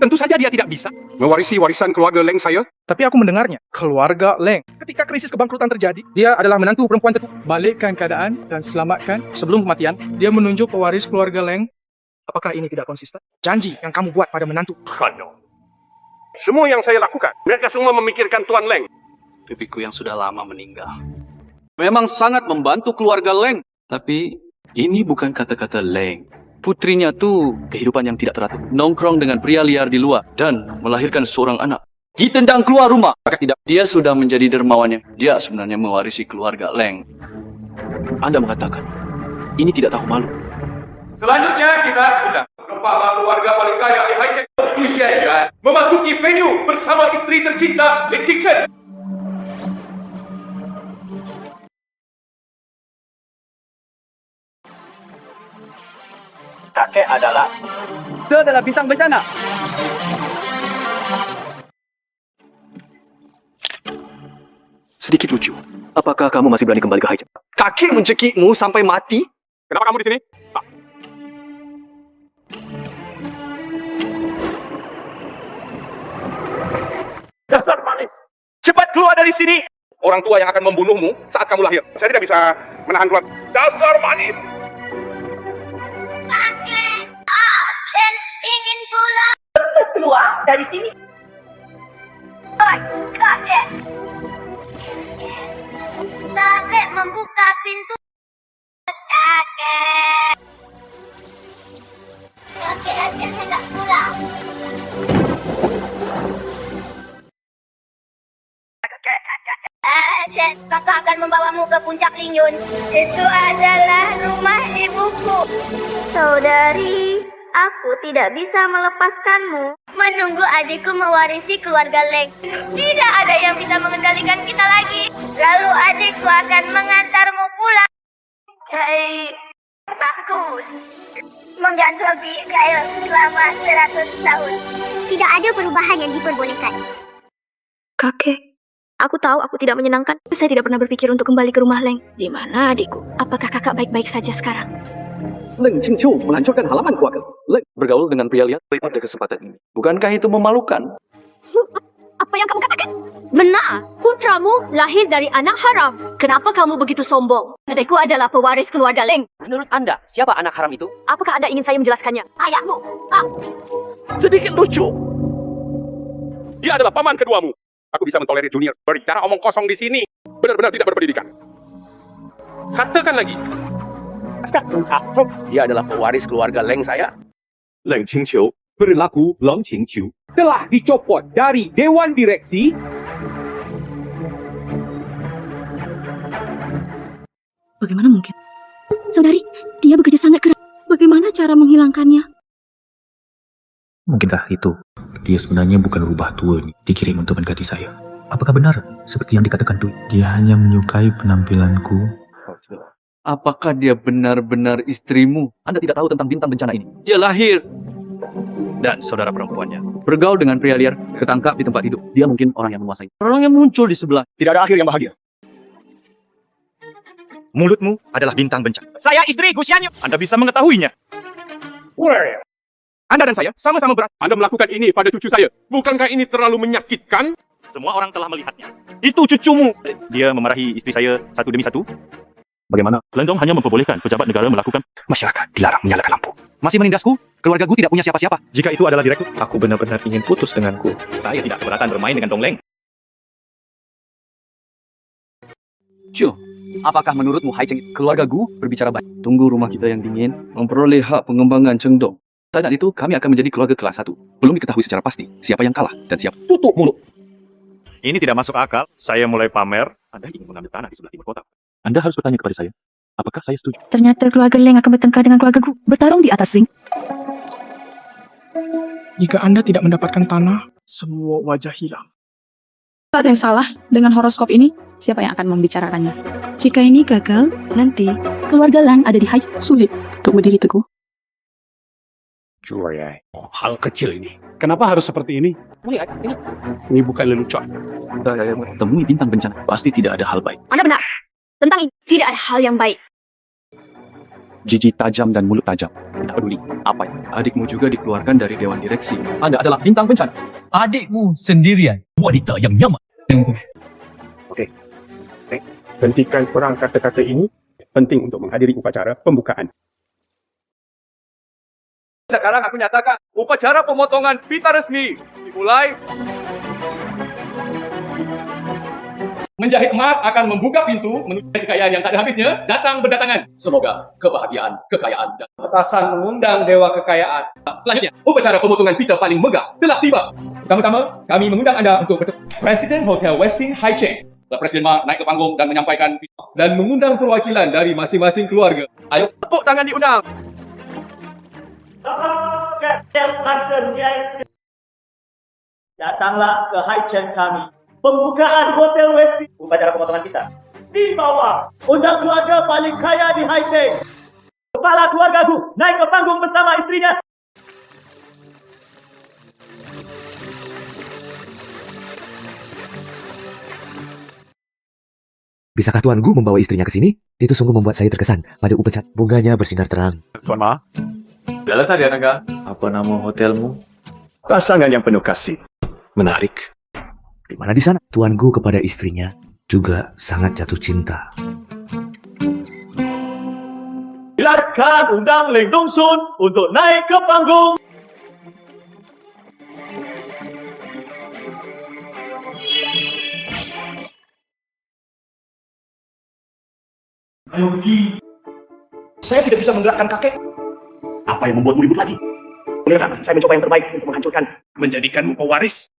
Tentu saja dia tidak bisa. Mewarisi warisan keluarga Leng saya. Tapi aku mendengarnya. Keluarga Leng. Ketika krisis kebangkrutan terjadi, dia adalah menantu perempuan tertua. Balikkan keadaan dan selamatkan sebelum kematian. Dia menunjuk pewaris keluarga Leng. Apakah ini tidak konsisten? Janji yang kamu buat pada menantu. Semua yang saya lakukan, mereka semua memikirkan Tuan Leng. Pipiku yang sudah lama meninggal. Memang sangat membantu keluarga Leng. Tapi ini bukan kata-kata Leng. Putrinya tuh kehidupan yang tidak teratur. Nongkrong dengan pria liar di luar dan melahirkan seorang anak. Ditendang keluar rumah. Maka tidak. Dia sudah menjadi dermawannya. Dia sebenarnya mewarisi keluarga Leng. Anda mengatakan ini tidak tahu malu. Selanjutnya kita undang kepala keluarga paling kaya di Haicheng, Yu Xian, memasuki venue bersama istri tercinta Lin Jingchen. kakek adalah... Dia adalah bintang bencana. Sedikit lucu. Apakah kamu masih berani kembali ke Highjump? Kakek mencekikmu sampai mati? Kenapa kamu di sini? Dasar manis! Cepat keluar dari sini! Orang tua yang akan membunuhmu saat kamu lahir. Saya tidak bisa menahan keluar. Dasar manis! Chen ingin pulang. Keluar dari sini. Kakek. Kakek membuka pintu. Kakek. Kakek Aceh hendak pulang. Aceh, kakak akan membawamu ke puncak Lingyun. Itu adalah rumah ibuku. Saudari, aku tidak bisa melepaskanmu. Menunggu adikku mewarisi keluarga Leng. Tidak ada yang bisa mengendalikan kita lagi. Lalu adikku akan mengantarmu pulang. Hei, aku menggantung di Kail selama 100 tahun. Tidak ada perubahan yang diperbolehkan. Kakek, aku tahu aku tidak menyenangkan. Saya tidak pernah berpikir untuk kembali ke rumah Leng. Di mana adikku? Apakah kakak baik-baik saja sekarang? Leng Qingqiu menghancurkan halaman keluarga. Leng bergaul dengan pria liar pada kesempatan ini. Bukankah itu memalukan? Apa yang kamu katakan? Benar, putramu lahir dari anak haram. Kenapa kamu begitu sombong? Adikku adalah pewaris keluarga Leng. Menurut Anda, siapa anak haram itu? Apakah Anda ingin saya menjelaskannya? Ayahmu. Sedikit lucu. Dia adalah paman keduamu. Aku bisa mentolerir junior berbicara omong kosong di sini. Benar-benar tidak berpendidikan. Katakan lagi. Dia adalah pewaris keluarga Leng saya. Leng Qingqiu berlaku Leng Qingqiu telah dicopot dari Dewan Direksi. Bagaimana mungkin? Saudari, dia bekerja sangat keras. Bagaimana cara menghilangkannya? Mungkinkah itu? Dia sebenarnya bukan rubah tua ini, dikirim untuk mendekati saya. Apakah benar seperti yang dikatakan Dwi? Dia hanya menyukai penampilanku. Apakah dia benar-benar istrimu? Anda tidak tahu tentang bintang bencana ini. Dia lahir dan saudara perempuannya bergaul dengan pria liar, ketangkap di tempat hidup. Dia mungkin orang yang menguasai. Orang yang muncul di sebelah. Tidak ada akhir yang bahagia. Mulutmu adalah bintang bencana. Saya istri Gusianyo. Anda bisa mengetahuinya. Anda dan saya sama-sama berat. Anda melakukan ini pada cucu saya. Bukankah ini terlalu menyakitkan? Semua orang telah melihatnya. Itu cucumu. Dia memarahi istri saya satu demi satu. Bagaimana? Lendong hanya memperbolehkan pejabat negara melakukan. Masyarakat dilarang menyalakan lampu. Masih menindasku? Keluargaku tidak punya siapa-siapa. Jika itu adalah direktur, Aku benar-benar ingin putus denganku. saya tidak keberatan bermain dengan Dong Leng. Cu, apakah menurutmu Hai Cheng, keluarga Gu berbicara baik? Tunggu rumah kita yang dingin, memperoleh hak pengembangan Chengdong. Saat itu kami akan menjadi keluarga kelas 1. Belum diketahui secara pasti siapa yang kalah dan siapa. Tutup mulut. Ini tidak masuk akal. Saya mulai pamer. Anda ingin mengambil tanah di sebelah timur kota. Anda harus bertanya kepada saya. Apakah saya setuju? Ternyata keluarga Leng akan bertengkar dengan keluarga Gu. Bertarung di atas ring. Jika Anda tidak mendapatkan tanah, semua wajah hilang. Tak ada yang salah dengan horoskop ini. Siapa yang akan membicarakannya? Jika ini gagal, nanti keluarga Lang ada di Highjump. Sulit untuk berdiri teguh. Hal kecil ini. Kenapa harus seperti ini? Ini bukan lelucon. Temui bintang bencana. Pasti tidak ada hal baik. Anda benar. Tentang ini, tidak ada hal yang baik. Gigi tajam dan mulut tajam. Tidak peduli apa itu. Adikmu juga dikeluarkan dari Dewan Direksi. Anda adalah bintang bencana. Adikmu sendirian. Wanita yang nyaman. Oke. Hentikan perang kata-kata ini. Penting untuk menghadiri upacara pembukaan. Sekarang aku nyatakan, upacara pemotongan pita resmi dimulai. Menjahit emas akan membuka pintu menuju kekayaan yang tak ada habisnya, datang berdatangan. Semoga kebahagiaan, kekayaan, dan Atasan mengundang Dewa Kekayaan. selanjutnya, upacara pemotongan pita paling megah telah tiba. Pertama-tama, kami mengundang Anda untuk bertemu Presiden Hotel Westin Highjump. Presiden Ma naik ke panggung dan menyampaikan dan mengundang perwakilan dari masing-masing keluarga. Ayo, tepuk tangan diundang. Datanglah ke Highjump kami. Pembukaan Hotel Westin. Upacara pemotongan kita. Di bawah. Undang keluarga paling kaya di Highjump. Kepala keluargaku naik ke panggung bersama istrinya. Bisakah Tuan Gu membawa istrinya ke sini? Itu sungguh membuat saya terkesan pada upacara. Bunganya bersinar terang. Tuan Ma. Udah saja, Naga. Apa nama hotelmu? Pasangan yang penuh kasih. Menarik. Di mana di sana? Tuan Gu kepada istrinya juga sangat jatuh cinta. Silakan undang Leng Dongsun untuk naik ke panggung. Ayo pergi. Saya tidak bisa menggerakkan kakek. Apa yang membuatmu ribut lagi? Benar, saya mencoba yang terbaik untuk menghancurkan, menjadikanmu pewaris.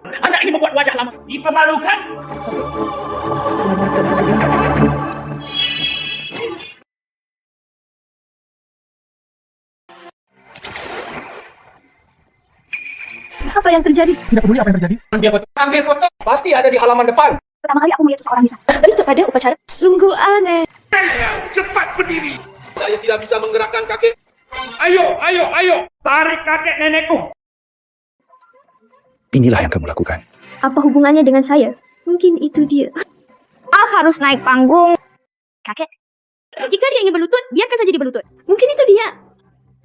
Anda ingin membuat wajah lama dipermalukan? Apa yang terjadi? Tidak peduli apa yang terjadi. Ambil foto, pasti ada di halaman depan. Pertama kali aku melihat seseorang bisa berikut pada upacara. Sungguh aneh. Cepat berdiri. Saya tidak bisa menggerakkan kakek. Ayo, tarik kakek nenekku. Inilah yang kamu lakukan. Apa hubungannya dengan saya? Mungkin itu dia. Harus naik panggung. Kakek, jika dia ingin berlutut, biarkan saja dia berlutut. Mungkin itu dia.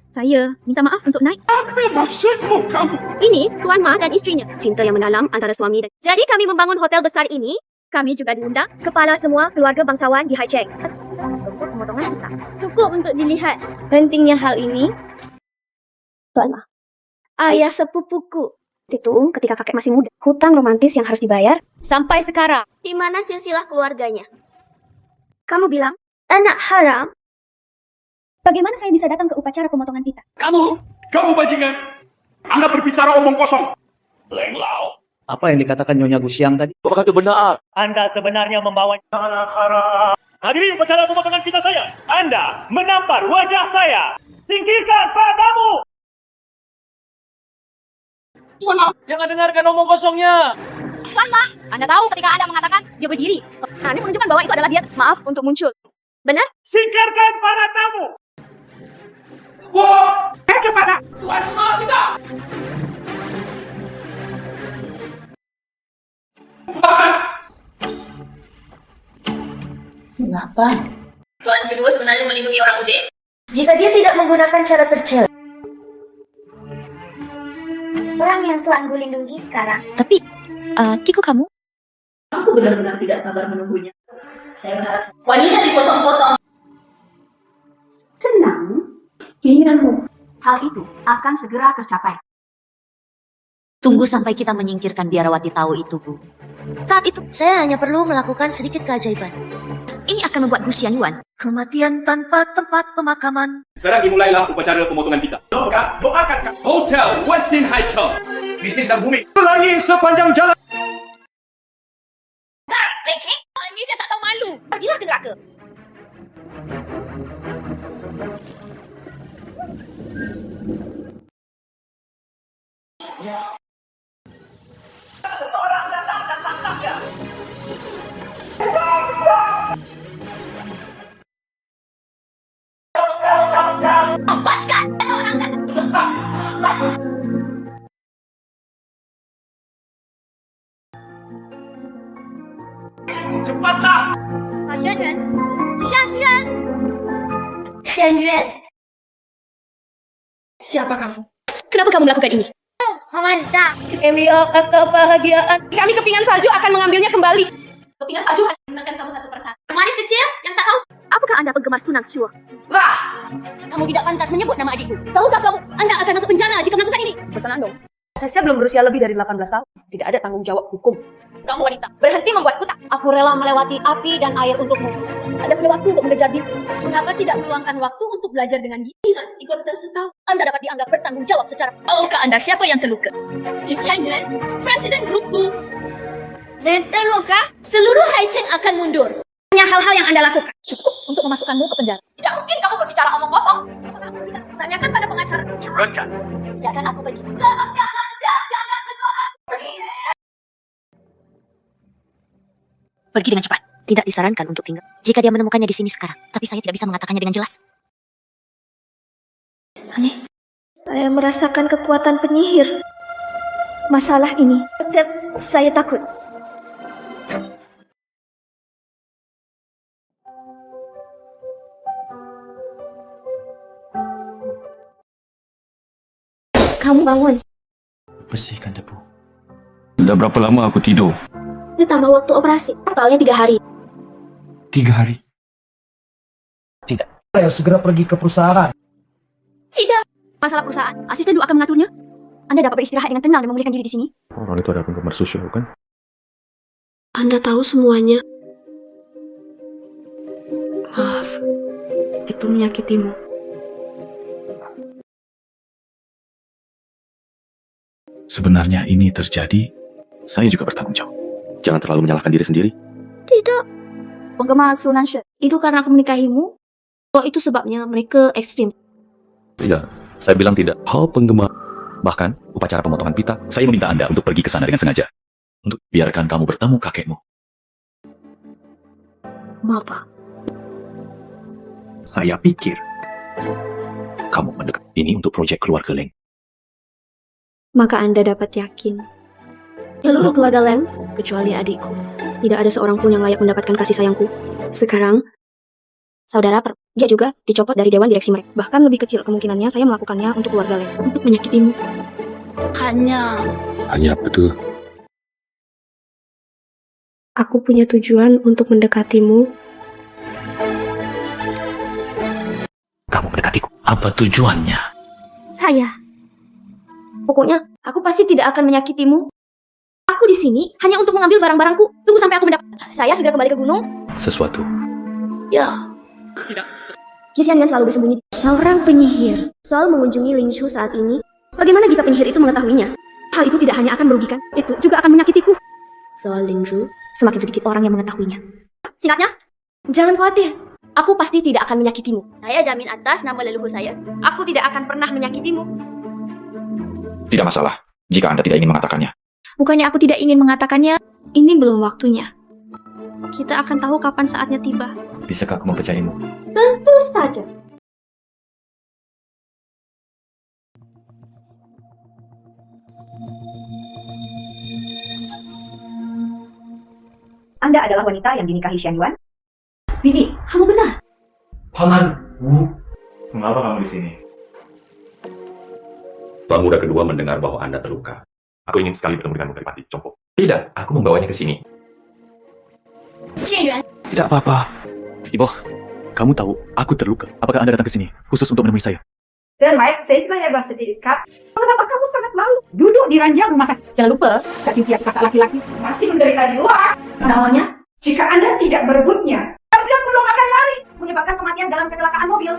Saya minta maaf untuk naik. Apa maksudmu kamu? Ini Tuan Ma dan istrinya. Cinta yang mendalam antara suami dan... Jadi kami membangun hotel besar ini. Kami juga diundang kepala semua keluarga bangsawan di Hai Cheng. Pemotongan kita. Cukup untuk dilihat pentingnya hal ini. Tuan Ma, ayah sepupuku. Itu ketika kakek masih muda. Hutang romantis yang harus dibayar. Sampai sekarang. Di mana silsilah keluarganya? Kamu bilang, anak haram. Bagaimana saya bisa datang ke upacara pemotongan kita? Kamu bajingan. Anda berbicara omong kosong. Leng Lao. Apa yang dikatakan Nyonya Gusiang tadi? Apakah itu benar? Anda sebenarnya membawa anak haram. Hadiri upacara pemotongan pita saya. Anda menampar wajah saya. Singkirkan padamu. Jangan dengarkan omong kosongnya. Tuan Ma, Anda tahu ketika Anda mengatakan dia berdiri. Nah, ini menunjukkan bahwa itu adalah dia. Maaf untuk muncul. Benar? Singkirkan para tamu. Wah, kepada Tuan Ma kita. Mengapa? Tuan kedua sebenarnya melindungi orang udik. Jika dia tidak menggunakan cara tercela. Orang yang Tuan Gu lindungi sekarang. Tapi, Tiku kamu? Aku benar-benar tidak sabar menunggunya. Saya berharap wanita dipotong-potong. Tenang. Keinginanmu. Hal itu akan segera tercapai. Tunggu sampai kita menyingkirkan biarawati tahu itu, Bu. Saat itu, saya hanya perlu melakukan sedikit keajaiban. Ini akan membuat Gu Xianyuan. Kematian tanpa tempat pemakaman. Sekarang dimulailah upacara pemotongan pita. Doakan Hotel Westin Haicheng. Bisnis dan bumi. Pelangi sepanjang jalan. Leceh? Ini saya tak tahu malu. Pergilah ke neraka. Seseorang datang dan tangkapnya. Lepaskan orang datang. Cepatlah. Xianyuan. Xianyuan. Xianyuan. Siapa kamu? Kenapa kamu melakukan ini? Mantap. Kebahagiaan. Kami kepingan salju akan mengambilnya kembali. Kepingan salju akan menekan kamu satu persatu. Manis kecil yang tak tahu. Apakah Anda penggemar Sunang Shua? Kamu tidak pantas menyebut nama adikku. Tahukah kamu, Anda akan masuk penjara jika melakukan ini? Pesanan dong. Saya belum berusia lebih dari 18 tahun. Tidak ada tanggung jawab hukum. Kamu wanita, berhenti membuatku tak. Aku rela melewati api dan air untukmu. Ada punya waktu untuk mengejar dia. Mengapa tidak meluangkan waktu untuk belajar dengan dia? Jika ikut tersentuh, Anda dapat dianggap bertanggung jawab secara... Tahukah Anda siapa yang terluka? Xianyuan, Presiden grupku. Dan terluka, seluruh Hai Cheng akan mundur. Hanya hal-hal yang Anda lakukan cukup untuk memasukkanmu ke penjara. Tidak mungkin kamu berbicara omong kosong. Tanyakan pada pengacara. Curangkan. Biarkan aku pergi. Lepaskan Anda, jangan sekolah. Pergi dengan cepat. tidak disarankan untuk tinggal jika dia menemukannya di sini sekarang. Tapi saya tidak bisa mengatakannya dengan jelas. Aneh. Saya merasakan kekuatan penyihir. Masalah ini, saya takut. Kamu bangun. Bersihkan debu. Sudah berapa lama aku tidur? Ditambah waktu operasi. Totalnya 3 hari. 3 hari. Tidak. Saya segera pergi ke perusahaan. Tidak. Masalah perusahaan. Asisten Du akan mengaturnya. Anda dapat beristirahat dengan tenang dan memulihkan diri di sini. Orang itu ada penggemar susu, kan? Anda tahu semuanya. Maaf. Itu menyakitimu. Sebenarnya ini terjadi, saya juga bertanggung jawab. Jangan terlalu menyalahkan diri sendiri. Tidak. Penggemar Sunan Syed. Itu karena aku menikahimu. Oh, itu sebabnya mereka ekstrim. Tidak, saya bilang tidak. Hal penggemar. Bahkan, upacara pemotongan pita, saya meminta Anda untuk pergi ke sana dengan sengaja. Untuk biarkan kamu bertemu kakekmu. Maaf, Pak. Saya pikir, kamu mendekat ini untuk proyek keluarga Leng. Maka Anda dapat yakin. Seluruh keluarga Leng, kecuali adikku, tidak ada seorang pun yang layak mendapatkan kasih sayangku. Sekarang, saudara dia juga dicopot dari dewan direksi mereka. Bahkan lebih kecil kemungkinannya saya melakukannya untuk keluarga Leng, untuk menyakitimu. Hanya apa tuh? Aku punya tujuan untuk mendekatimu. Kamu mendekatiku. Apa tujuannya? saya. Pokoknya, aku pasti tidak akan menyakitimu. Aku di sini hanya untuk mengambil barang-barangku. Tunggu sampai aku mendapat. Saya segera kembali ke gunung. Sesuatu. Ya. Tidak. Jisian selalu bersembunyi. Seorang penyihir selalu mengunjungi Ling Shu saat ini. Bagaimana jika penyihir itu mengetahuinya? Hal itu tidak hanya akan merugikan, itu juga akan menyakitiku. Soal Ling Shu, semakin sedikit orang yang mengetahuinya. Singkatnya, jangan khawatir. Aku pasti tidak akan menyakitimu. Saya jamin atas nama leluhur saya. Aku tidak akan pernah menyakitimu. Tidak masalah, jika Anda tidak ingin mengatakannya. Bukannya aku tidak ingin mengatakannya, ini belum waktunya. Kita akan tahu kapan saatnya tiba. Bisakah aku mempercayaimu? Tentu saja. Anda adalah wanita yang dinikahi Xian Yuan? Bibi, kamu benar. Paman Wu, mengapa kamu di sini? Tuan muda kedua mendengar bahwa Anda terluka. Aku ingin sekali bertemu denganmu dari Pati Compo. Tidak, aku membawanya ke sini. Xian Yuan. Tidak apa-apa. Ibu, kamu tahu, aku terluka. Apakah Anda datang ke sini khusus untuk menemui saya? Terbaik, festivalnya bersertifikat. Kenapa kamu sangat malu? Duduk di ranjang rumah sakit. Jangan lupa, tiap kakak laki-laki masih menderita di luar. Namanya? Jika Anda tidak berebutnya, Anda belum akan lari. Menyebabkan kematian dalam kecelakaan mobil.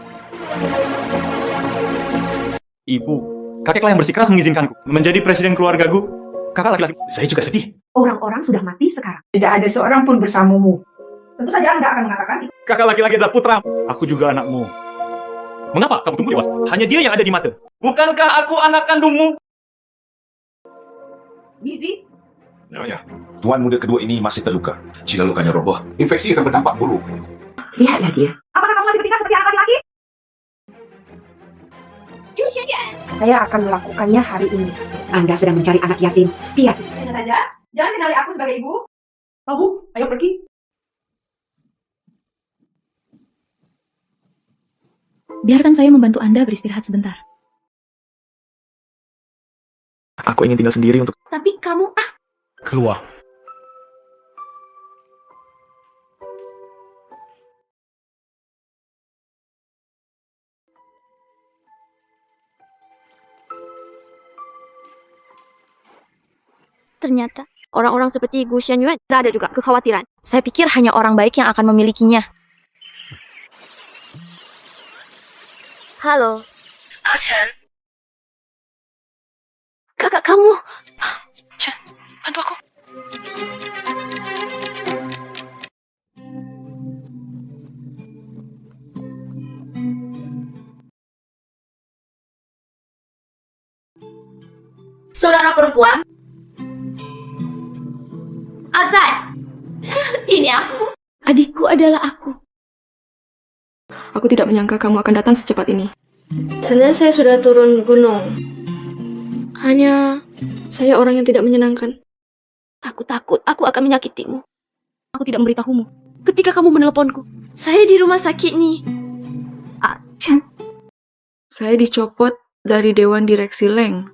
Ibu, kakeklah yang bersikeras mengizinkanku menjadi presiden keluargaku. Kakak laki-laki, saya juga sedih. Orang-orang sudah mati sekarang. Tidak ada seorang pun bersamamu. Tentu saja Anda akan mengatakan itu. Kakak laki-laki adalah putra. Aku juga anakmu. Mengapa kamu tumbuh dewasa? Hanya dia yang ada di mata. Bukankah aku anak kandungmu? Gizi? Ya, tuan muda kedua ini masih terluka. Jika lukanya roboh, infeksi akan berdampak buruk. Lihatlah dia. Apakah kamu masih bertingkah seperti anak laki-laki? Saya akan melakukannya hari ini. Anda sedang mencari anak yatim. Lihat. Hanya saja, jangan kenali aku sebagai ibu. Tahu, ayo pergi. Biarkan saya membantu Anda beristirahat sebentar. Aku ingin tinggal sendiri untuk... Tapi kamu, Keluar. ternyata orang-orang seperti Gu Xianyuan ada juga kekhawatiran. Saya pikir hanya orang baik yang akan memilikinya. Halo. Chen. Kakak kamu. Chen, bantu aku. Saudara perempuan. Azan. Ini aku. Adikku adalah aku. Aku tidak menyangka kamu akan datang secepat ini. Sebenarnya saya sudah turun gunung. Hanya saya orang yang tidak menyenangkan. Aku takut aku akan menyakitimu. Aku tidak memberitahumu. Ketika kamu meneleponku, saya di rumah sakit nih. Chan. Saya dicopot dari Dewan Direksi Leng.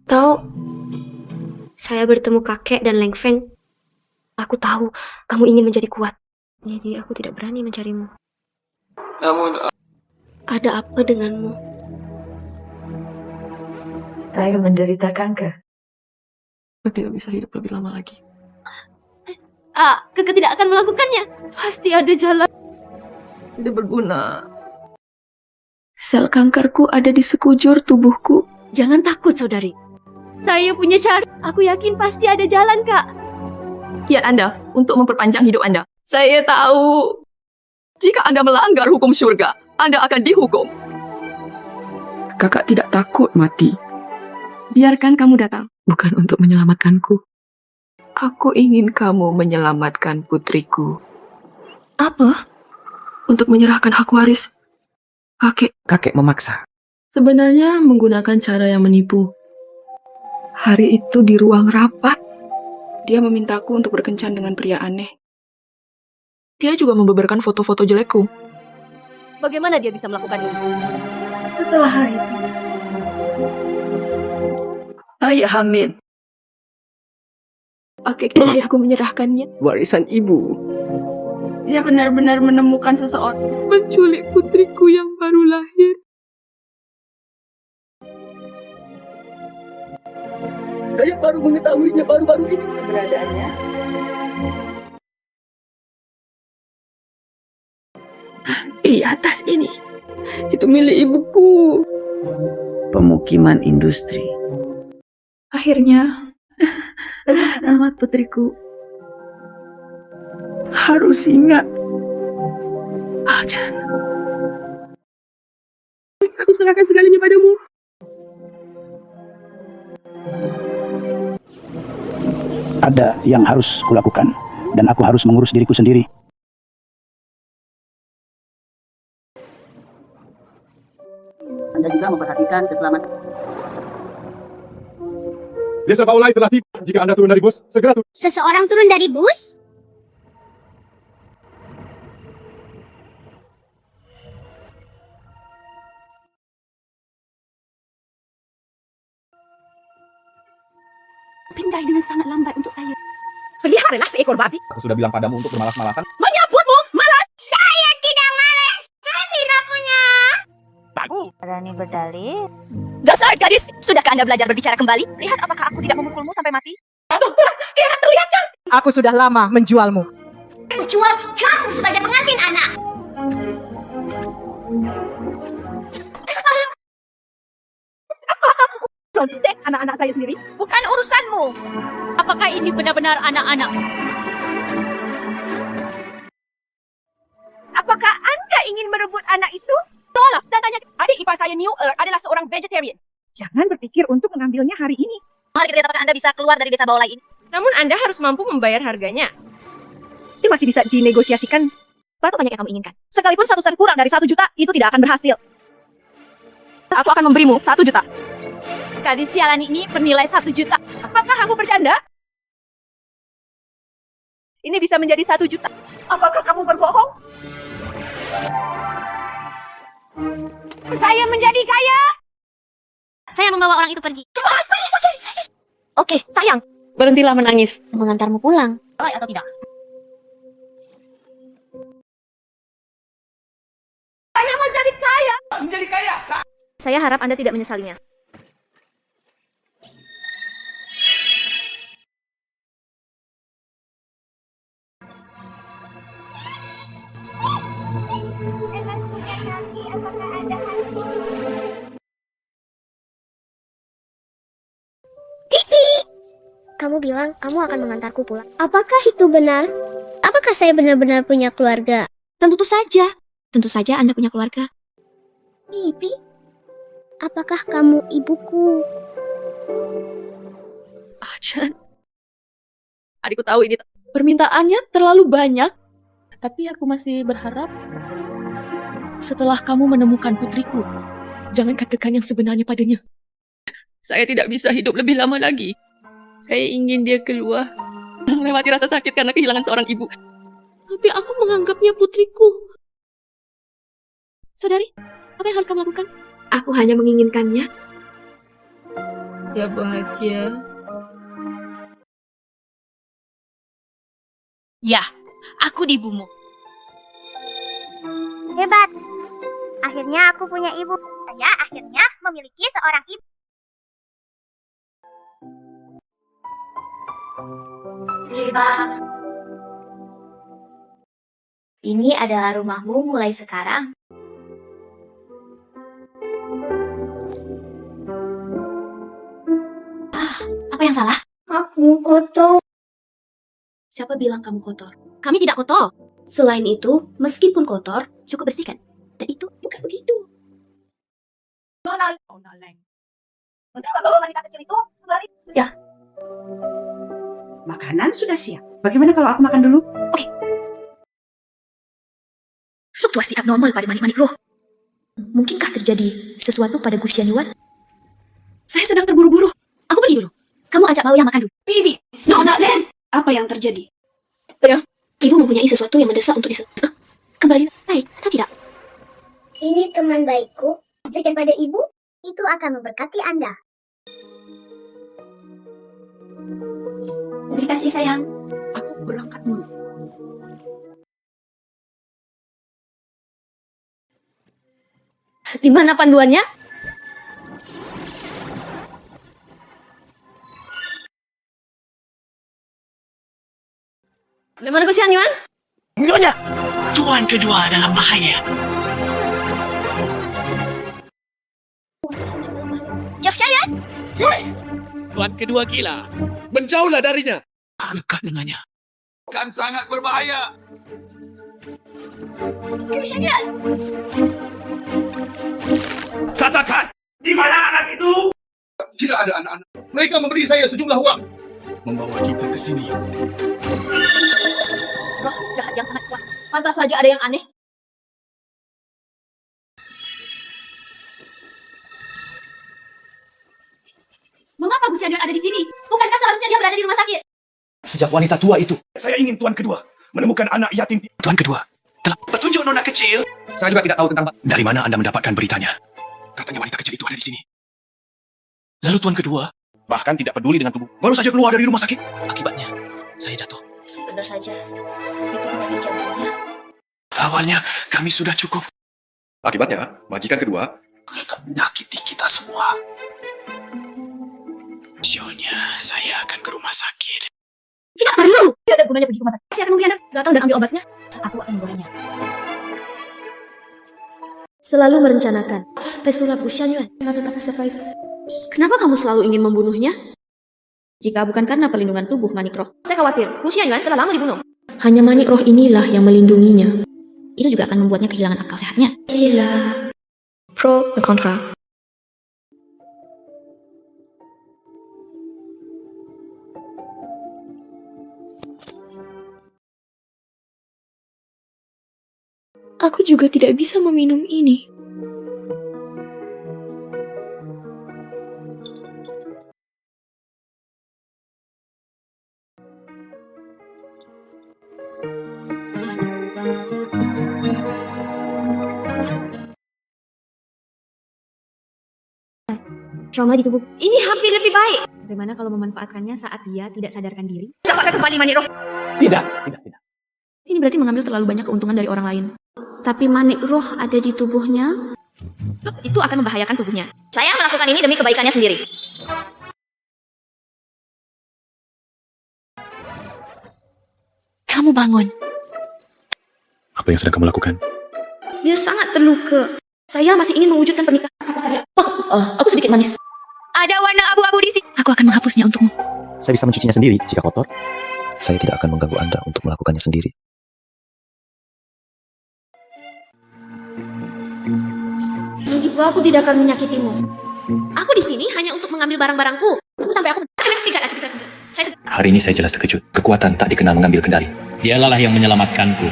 Tahu, saya bertemu kakek dan Leng Feng. Aku tahu kamu ingin menjadi kuat. Jadi aku tidak berani mencarimu. Ada apa denganmu? Saya menderita kanker. Aku tidak bisa hidup lebih lama lagi. Kakak tidak akan melakukannya. Pasti ada jalan. Tidak berguna. Sel kankerku ada di sekujur tubuhku. Jangan takut, saudari. Saya punya cara. Aku yakin pasti ada jalan, Kak. Kiat Anda untuk memperpanjang hidup Anda. Saya tahu. Jika Anda melanggar hukum surga, Anda akan dihukum. Kakak tidak takut mati. Biarkan kamu datang. Bukan untuk menyelamatkanku. Aku ingin kamu menyelamatkan putriku. Apa? Untuk menyerahkan hak waris. Kakek memaksa. Sebenarnya menggunakan cara yang menipu. Hari itu di ruang rapat, dia memintaku untuk berkencan dengan pria aneh. Dia juga membeberkan foto-foto jelekku. Bagaimana dia bisa melakukan ini? Setelah hari itu, ayah hamil. Akhirnya aku menyerahkannya. Warisan ibu. Dia benar-benar menemukan seseorang menculik putriku yang baru lahir. Saya baru mengetahuinya baru-baru ini keberadaannya. Iya, tas ini. Itu milik ibuku. Pemukiman industri. Akhirnya, alamat putriku harus ingat. Ajan. Aku serahkan segalanya padamu. Ada yang harus kulakukan, dan aku harus mengurus diriku sendiri. Anda juga memperhatikan keselamatan. Desa Baulai telah tiba. Jika Anda turun dari bus, segera turun. Seseorang turun dari bus? Pindai dengan sangat lambat untuk saya. Peliharalah seekor babi. Aku sudah bilang padamu untuk bermalas-malasan. Menyebutmu malas. Saya tidak malas. Saya tidak punya. Bagus. Berani berdalih. Dasar gadis, sudahkah Anda belajar berbicara kembali? Lihat apakah aku tidak memukulmu sampai mati? Kira terlihat cantik. Aku sudah lama menjualmu. Jual kamu sebagai pengantin anak. Contek anak-anak saya sendiri, bukan urusanmu. Apakah ini benar-benar anak-anak? Apakah Anda ingin merebut anak itu? Tolak dan tanya. Adik ipar saya New Earth adalah seorang vegetarian. Jangan berpikir untuk mengambilnya hari ini. Mari kita lihat apakah Anda bisa keluar dari desa Baulai ini. Namun Anda harus mampu membayar harganya. Itu masih bisa dinegosiasikan. Berapa banyak yang kamu inginkan? Sekalipun 1 sen kurang dari 1 juta, itu tidak akan berhasil. Aku akan memberimu 1 juta. Gadis sialan ini bernilai 1 juta. Apakah aku bercanda? Ini bisa menjadi 1 juta. Apakah kamu berbohong? Saya menjadi kaya. Saya membawa orang itu pergi. Oke, sayang. Berhentilah menangis. Mengantarmu pulang. Atau tidak? Saya menjadi kaya. Menjadi kaya. Saya harap Anda tidak menyesalinya. Kamu bilang kamu akan mengantarku pulang. Apakah itu benar? Apakah saya benar-benar punya keluarga? Tentu saja. Tentu saja Anda punya keluarga. Bibi, apakah kamu ibuku? Ajan. Adikku tahu ini. Permintaannya terlalu banyak, tapi aku masih berharap setelah kamu menemukan putriku, jangan katakan yang sebenarnya padanya. Saya tidak bisa hidup lebih lama lagi. Saya ingin dia keluar, melewati rasa sakit karena kehilangan seorang ibu. Tapi aku menganggapnya putriku. Saudari, apa yang harus kamu lakukan? Aku hanya menginginkannya. Dia bahagia. Ya, aku dibunuh. Hebat. Akhirnya aku punya ibu. Saya akhirnya memiliki seorang ibu. Hebat. Ini adalah rumahmu mulai sekarang. Apa yang salah? Aku kotor. Siapa bilang kamu kotor? Kami tidak kotor. Selain itu, meskipun kotor, cukup bersihkan. Dan itu bukan begitu. Ya. Makanan sudah siap. Bagaimana kalau aku makan dulu? Oke. Fluktuasi abnormal pada manik-manik roh. Mungkinkah terjadi sesuatu pada Gu Xianyuan? Saya sedang terburu-buru. Aku pergi dulu. Kamu ajak Bao yang makan dulu. Bibi, Nona Len. Apa yang terjadi? Ya, ibu mempunyai sesuatu yang mendesak untuk kembali baik atau tidak? Ini teman baikku. Berikan pada ibu, itu akan memberkati Anda. Terima kasih sayang. Aku berangkat dulu. Di mana panduannya? Di mana Gu Xianyuan? Nyonya, tuan kedua dalam bahaya. Jeff Xianyuan? Tuan kedua gila. Menjauhlah darinya. Dekat dengannya. Kan sangat berbahaya. Gu Xianyuan. Katakan, di mana anak itu? Tidak ada anak-anak. Mereka memberi saya sejumlah uang. Membawa kita ke sini. Roh jahat yang sangat kuat. Pantas saja ada yang aneh. Mengapa Gu Xianyuan ada di sini? Bukankah seharusnya dia berada di rumah sakit? Sejak wanita tua itu, saya ingin tuan kedua menemukan anak yatim. Tuan kedua telah petunjuk nona kecil. Saya juga tidak tahu tentang. Dari mana Anda mendapatkan beritanya? Katanya wanita kecil itu ada di sini. Lalu tuan kedua bahkan tidak peduli dengan tubuh. Baru saja keluar dari rumah sakit. Akibatnya, saya jatuh. Benar saja. Itu penyakit jantungnya. Awalnya kami sudah cukup. Akibatnya, majikan kedua menyakiti kita semua. Sionya, saya akan ke rumah sakit. Tidak perlu. Tidak ada gunanya pergi ke rumah sakit. Saya akan memberi Anda datang dan ambil obatnya. Aku akan membawanya. Selalu merencanakan. Pesulap Gu Xianyuan. Kenapa kamu selalu ingin membunuhnya? Jika bukan karena perlindungan tubuh manik roh. Saya khawatir, Gu Xianyuan telah lama dibunuh. Hanya manik roh inilah yang melindunginya. Itu juga akan membuatnya kehilangan akal sehatnya. Gila. Pro dan kontra. Aku juga tidak bisa meminum ini. Trauma di tubuh. Ini hampir lebih baik. Bagaimana kalau memanfaatkannya saat dia tidak sadarkan diri? Dapatkan kembali manik roh. Tidak. Ini berarti mengambil terlalu banyak keuntungan dari orang lain. Tapi manik roh ada di tubuhnya. Itu akan membahayakan tubuhnya. Saya melakukan ini demi kebaikannya sendiri. Kamu bangun. Apa yang sedang kamu lakukan? Dia sangat terluka. Saya masih ingin mewujudkan pernikahan. Aku sedikit manis. Ada warna abu-abu di sini. Aku akan menghapusnya untukmu. Saya bisa mencucinya sendiri jika kotor. Saya tidak akan mengganggu Anda untuk melakukannya sendiri. Begitu aku tidak akan menyakitimu. Aku di sini hanya untuk mengambil barang-barangku. Tunggu sampai aku Hari ini saya jelas terkejut. Kekuatan tak dikenal mengambil kendali. Dialah yang menyelamatkanku.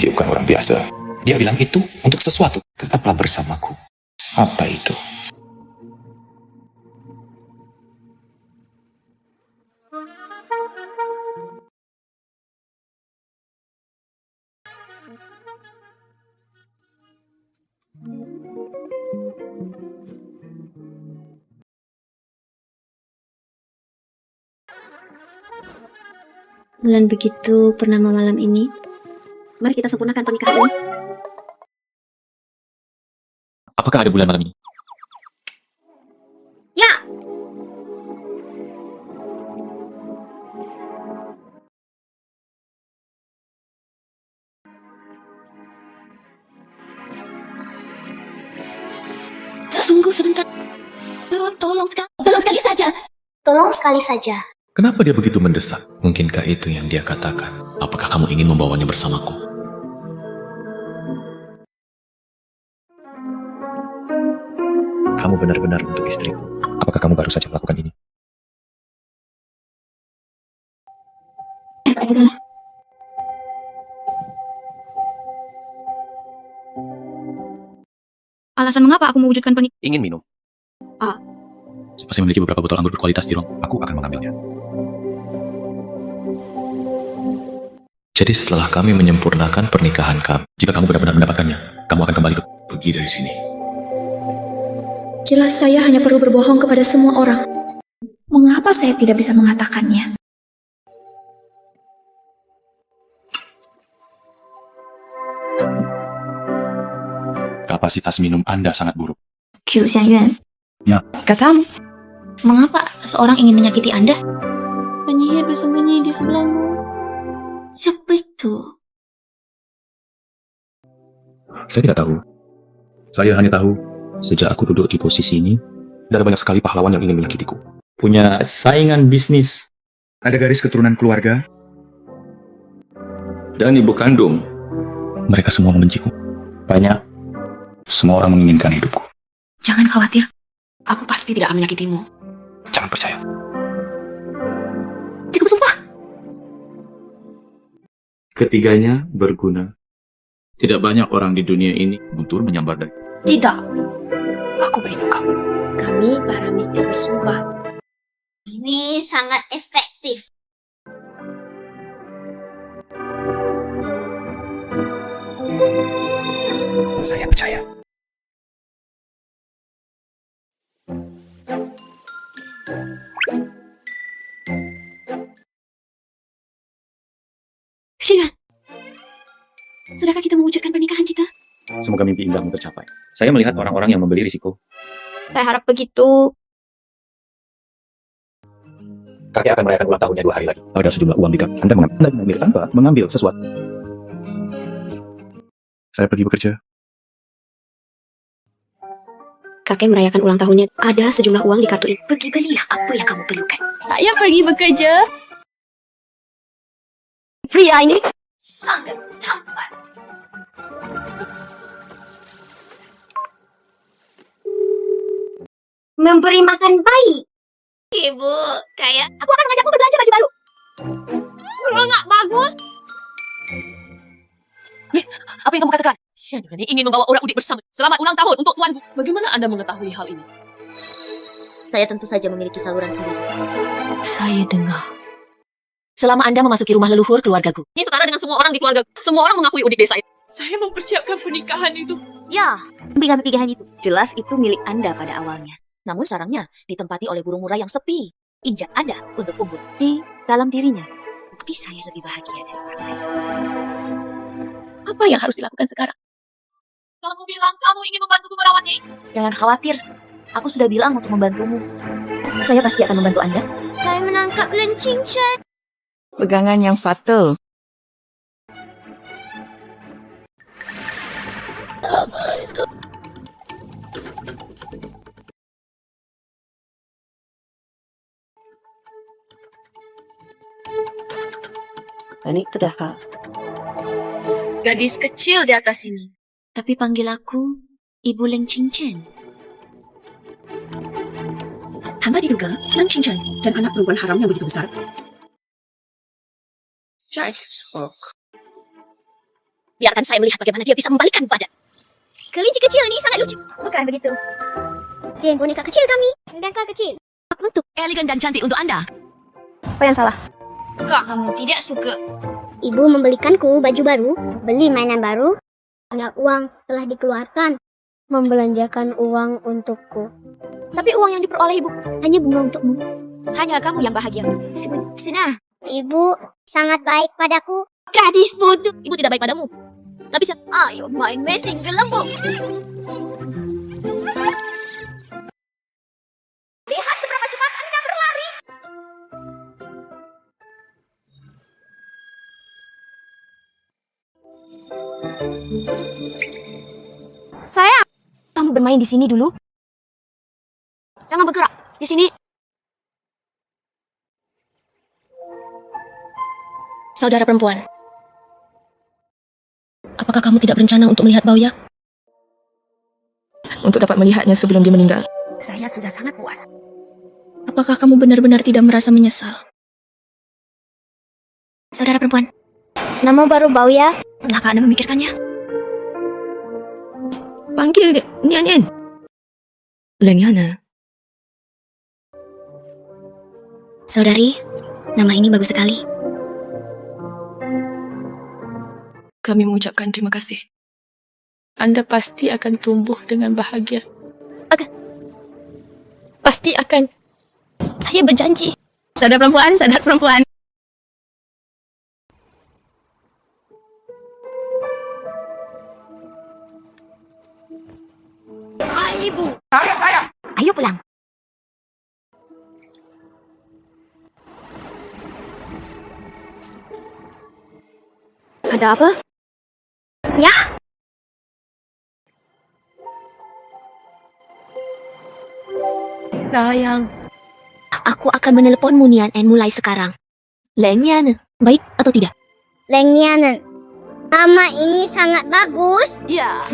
Dia bukan orang biasa. Dia bilang itu untuk sesuatu. Tetaplah bersamaku. Apa itu? Bulan begitu purnama malam ini, mari kita sempurnakan pernikahan ini. Apakah ada bulan malam ini? Ya. Tunggu sebentar. Tolong sekali saja. Tolong sekali saja. Kenapa dia begitu mendesak? Mungkinkah itu yang dia katakan? Apakah kamu ingin membawanya bersamaku? Kamu benar-benar untuk istriku. Apakah kamu baru saja melakukan ini? Alasan mengapa aku mewujudkan pernikahan? Ingin minum? Saya masih memiliki beberapa botol anggur berkualitas di ruang. Aku akan mengambilnya. Jadi setelah kami menyempurnakan pernikahan kami, jika kamu benar-benar mendapatkannya, kamu akan kembali pergi dari sini. Jelas saya hanya perlu berbohong kepada semua orang. Mengapa saya tidak bisa mengatakannya? Kapasitas minum Anda sangat buruk. Q Xianyuan. Ya. Katamu, mengapa seorang ingin menyakiti Anda? Penyihir bersembunyi di sebelahmu. Siapa itu? Saya tidak tahu. Saya hanya tahu, sejak aku duduk di posisi ini, ada banyak sekali pahlawan yang ingin menyakitiku. Punya saingan bisnis. Ada garis keturunan keluarga. Dan ibu kandung. Mereka semua membenciku. Banyak. Semua orang menginginkan hidupku. Jangan khawatir. Aku pasti tidak akan menyakitimu. Jangan percaya. Aku sumpah. Ketiganya berguna. Tidak banyak orang di dunia ini untuk menyambar dari. Tidak. Aku beritahu kamu. Kami para mistik bersumpah. Ini sangat efektif. Saya percaya. Xian, sudahkah kita mewujudkan pernikahan kita? Semoga mimpi indahmu tercapai. Saya melihat orang-orang yang membeli risiko. Saya harap begitu. Kakek akan merayakan ulang tahunnya 2 hari lagi. Ada sejumlah uang di kami. Anda mengambil tanpa mengambil sesuatu. Saya pergi bekerja. Kakek merayakan ulang tahunnya. Ada sejumlah uang di kartu ini. Pergi belilah apa yang kamu perlukan. Saya pergi bekerja. Pria ini sangat tampan. Memberi makan bayi. Ibu, kayak aku akan mengajakmu berbelanja baju baru. Kalau nggak bagus. Apa yang kamu katakan? Xianyuan ingin membawa orang udik bersama. Selamat ulang tahun untuk tuanku. Bagaimana Anda mengetahui hal ini? Saya tentu saja memiliki saluran sendiri. Saya dengar. Selama Anda memasuki rumah leluhur keluargaku. Ini setara dengan semua orang di keluarga. Semua orang mengakui udik desa itu. Saya mempersiapkan pernikahan itu. Ya, pernikahan itu jelas itu milik Anda pada awalnya. Namun sarangnya ditempati oleh burung murai yang sepi. Injak Anda untuk unggul. Di dalam dirinya. Tapi saya lebih bahagia dari orang lain. Apa yang harus dilakukan sekarang? Kamu bilang kamu ingin membantuku merawatnya. Jangan khawatir. Aku sudah bilang untuk membantumu. Saya pasti akan membantu Anda. Saya menangkap lencingchan. Pegangan yang fatal. Apa itu? Panik terdapat. Gadis kecil di atas ini. Tapi panggil aku Ibu Leng Qingchen. Tanpa diduga, Leng Qingchen dan anak perempuan haram yang begitu besar Biarkan saya melihat bagaimana dia bisa membalikkan badan. Kelinci kecil ini sangat lucu. Bukan begitu. Dia boneka kecil kami. Dan kau kecil. Untuk elegan dan cantik untuk Anda. Apa yang salah? Kamu tidak suka. Ibu membelikanku baju baru, beli mainan baru. Banyak uang telah dikeluarkan. Membelanjakan uang untukku. Tapi uang yang diperoleh ibu hanya bunga untukmu. Hanya kamu yang bahagia. Sina. Ibu sangat baik padaku. Gadis bodoh. Ibu tidak baik padamu. Tapi Ayo main mesin gelembung. lihat seberapa cepat Anda berlari. Sayang, kamu bermain di sini dulu. Jangan bergerak. Di sini. Saudara perempuan, apakah kamu tidak berencana untuk melihat Bauya? Untuk dapat melihatnya sebelum dia meninggal. Saya sudah sangat puas. Apakah kamu benar-benar tidak merasa menyesal? Saudara perempuan, Nama baru Bauya. pernahkah Anda memikirkannya? Panggil Nian. Lengyana. Saudari, nama ini bagus sekali. Kami mengucapkan terima kasih. Anda pasti akan tumbuh dengan bahagia. Pasti akan. Saya berjanji. Saudara perempuan. Ibu, saya. Ayo pulang. Ada apa? Ya. Sayang. Aku akan menelponmu Nian mulai sekarang. Lengyana, baik atau tidak? Lengnianen. Nama ini sangat bagus. Ya.